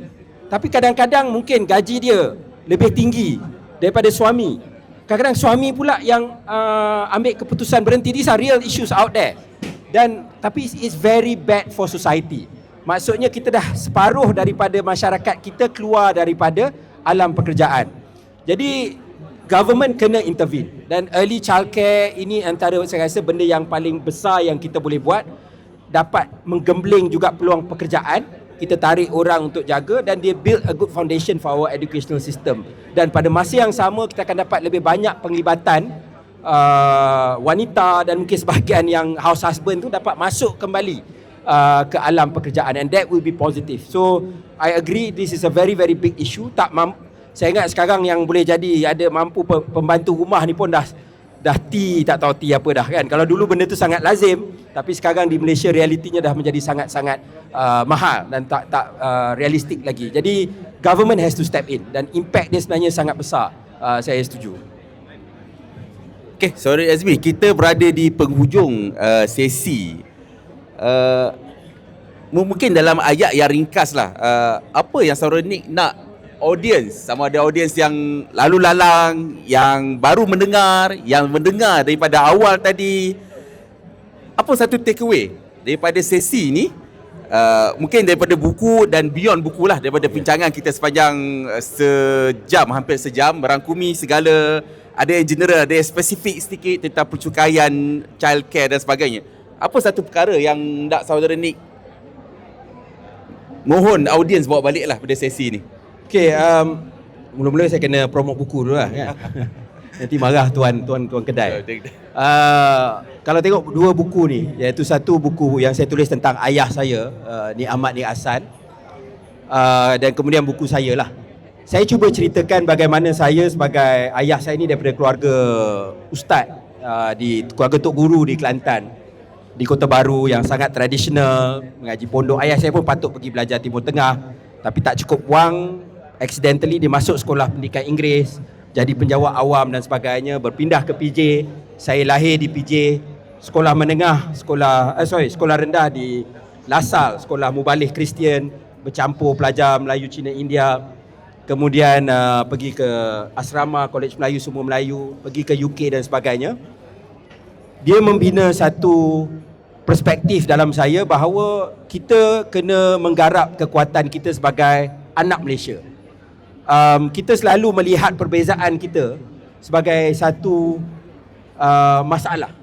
Tapi kadang-kadang mungkin gaji dia lebih tinggi daripada suami. Kadang-kadang suami pula yang ambil keputusan berhenti. These are real issues out there. Tapi it's very bad for society. Maksudnya kita dah separuh daripada masyarakat kita keluar daripada alam pekerjaan. Jadi government kena intervene. Dan early childcare ini antara saya rasa benda yang paling besar yang kita boleh buat. Dapat menggembling juga peluang pekerjaan. Kita tarik orang untuk jaga, dan dia build a good foundation for our educational system. Dan pada masa yang sama kita akan dapat lebih banyak penglibatan wanita dan mungkin sebahagian yang house husband tu dapat masuk kembali ke alam pekerjaan, and that will be positive. So I agree this is a very very big issue. Saya ingat sekarang yang boleh jadi ada mampu pembantu rumah ni pun dah T, tak tahu T apa dah kan. Kalau dulu benda tu sangat lazim, tapi sekarang di Malaysia realitinya dah menjadi sangat-sangat mahal dan tak realistik lagi. Jadi government has to step in, dan impact dia sebenarnya sangat besar. Saya setuju. Okay, sorry Azmi, kita berada di penghujung sesi. Mungkin dalam ayat yang ringkas lah, apa yang saudara Nick nak audience, sama ada audience yang lalu lalang, yang baru mendengar, yang mendengar daripada awal tadi, apa satu takeaway daripada sesi ni, mungkin daripada buku dan beyond buku lah, daripada perbincangan kita sepanjang hampir sejam, merangkumi segala, ada yang general, ada yang spesifik sedikit tentang percukaian, childcare dan sebagainya. Apa satu perkara yang nak saudara Nick mohon audience bawa balik lah pada sesi ni? Okay, mula-mula saya kena promote buku dulu lah kan. Nanti marah tuan kedai. Kalau tengok dua buku ni, iaitu satu buku yang saya tulis tentang ayah saya, Nik Ahmad Nik Hassan, dan kemudian buku saya lah. Saya cuba ceritakan bagaimana saya sebagai ayah saya ni daripada keluarga ustaz, di keluarga Tok Guru di Kelantan, di Kota Baru yang sangat tradisional, mengaji pondok. Ayah saya pun patut pergi belajar Timur Tengah, tapi tak cukup wang, accidentally dia masuk sekolah pendidikan Inggeris, jadi penjawat awam dan sebagainya, berpindah ke PJ. Saya lahir di PJ, sekolah menengah, sekolah rendah di LaSalle, sekolah mubalih Kristian, bercampur pelajar Melayu, Cina, India. Kemudian pergi ke asrama, College Melayu, semua Melayu, pergi ke UK dan sebagainya. Dia membina satu perspektif dalam saya bahawa kita kena menggarap kekuatan kita sebagai anak Malaysia. Kita selalu melihat perbezaan kita sebagai satu masalah.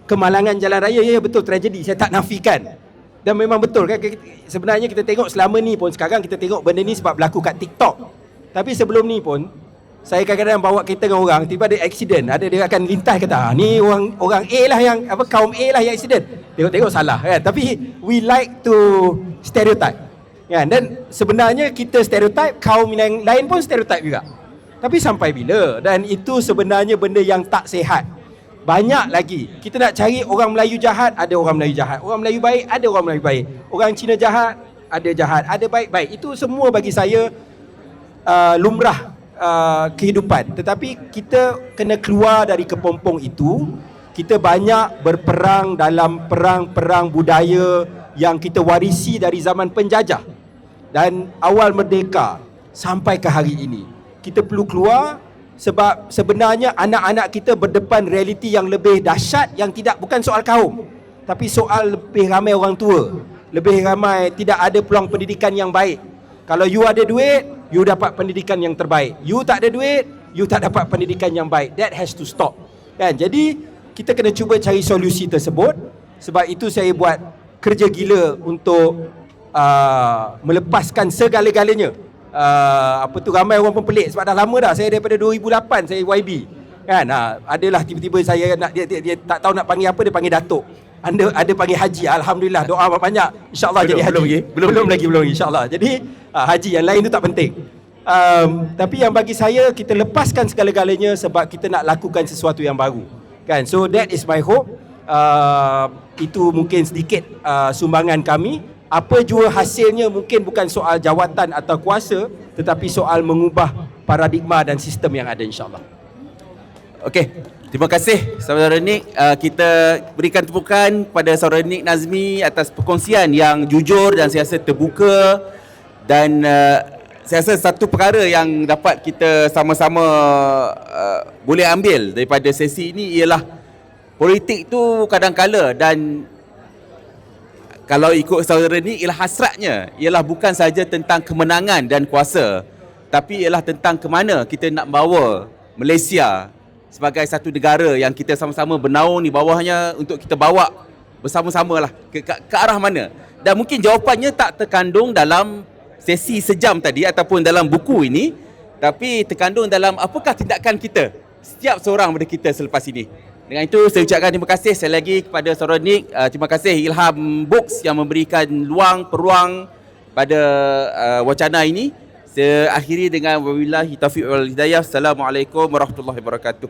Kemalangan jalan raya, ya betul, tragedi, saya tak nafikan. Dan memang betul kan, sebenarnya kita tengok selama ni pun, sekarang kita tengok benda ni sebab berlaku kat TikTok. Tapi sebelum ni pun, saya kadang-kadang bawa kereta dengan orang, tiba ada accident, ada dia akan lintas kata, ni orang A lah yang, kaum A lah yang accident. Tengok-tengok salah kan. Tapi we like to stereotype. Kan? Dan sebenarnya kita stereotype, kaum yang lain pun stereotype juga. Tapi sampai bila? Dan itu sebenarnya benda yang tak sihat. Banyak lagi. Kita nak cari orang Melayu jahat, ada orang Melayu jahat. Orang Melayu baik, ada orang Melayu baik. Orang Cina jahat, ada baik-baik. Itu semua bagi saya lumrah kehidupan. Tetapi kita kena keluar dari kepompong itu. Kita banyak berperang dalam perang-perang budaya yang kita warisi dari zaman penjajah dan awal merdeka sampai ke hari ini. Kita perlu keluar sebab sebenarnya anak-anak kita berdepan realiti yang lebih dahsyat, yang bukan soal kaum, tapi soal lebih ramai orang tua, lebih ramai tidak ada peluang pendidikan yang baik. Kalau you ada duit, you dapat pendidikan yang terbaik. You tak ada duit, you tak dapat pendidikan yang baik. That has to stop. Kan? Jadi kita kena cuba cari solusi tersebut. Sebab itu saya buat kerja gila untuk melepaskan segala-galanya. Ramai orang pun pelik sebab dah lama dah, saya daripada 2008 saya YB kan. Adalah tiba-tiba saya nak dia tak tahu nak panggil apa, dia panggil datuk. Ada panggil haji. Alhamdulillah, doa banyak, insya-Allah jadi haji. Belum lagi insya-Allah. Jadi haji, yang lain tu tak penting. Tapi yang bagi saya, kita lepaskan segala-galanya sebab kita nak lakukan sesuatu yang baru kan. So that is my hope. Itu mungkin sedikit sumbangan kami. Apa jua hasilnya mungkin bukan soal jawatan atau kuasa, tetapi soal mengubah paradigma dan sistem yang ada, insya-Allah. Okey, terima kasih saudara Nik. Kita berikan tepukan kepada saudara Nik Nazmi atas perkongsian yang jujur dan saya rasa terbuka. Dan saya rasa satu perkara yang dapat kita sama-sama boleh ambil daripada sesi ini ialah politik tu kadang-kala, dan kalau ikut saudara ni, ialah hasratnya ialah bukan saja tentang kemenangan dan kuasa, tapi ialah tentang ke mana kita nak bawa Malaysia sebagai satu negara yang kita sama-sama bernaung di bawahnya, untuk kita bawa bersama-sama lah ke arah mana. Dan mungkin jawapannya tak terkandung dalam sesi sejam tadi ataupun dalam buku ini, tapi terkandung dalam apakah tindakan kita, setiap seorang daripada kita selepas ini. Dengan itu saya ucapkan terima kasih sekali lagi kepada saudara Nik. Terima kasih Ilham Books yang memberikan peluang pada wacana ini. Saya akhiri dengan wabillahi taufiq wal hidayah. Assalamualaikum warahmatullahi wabarakatuh.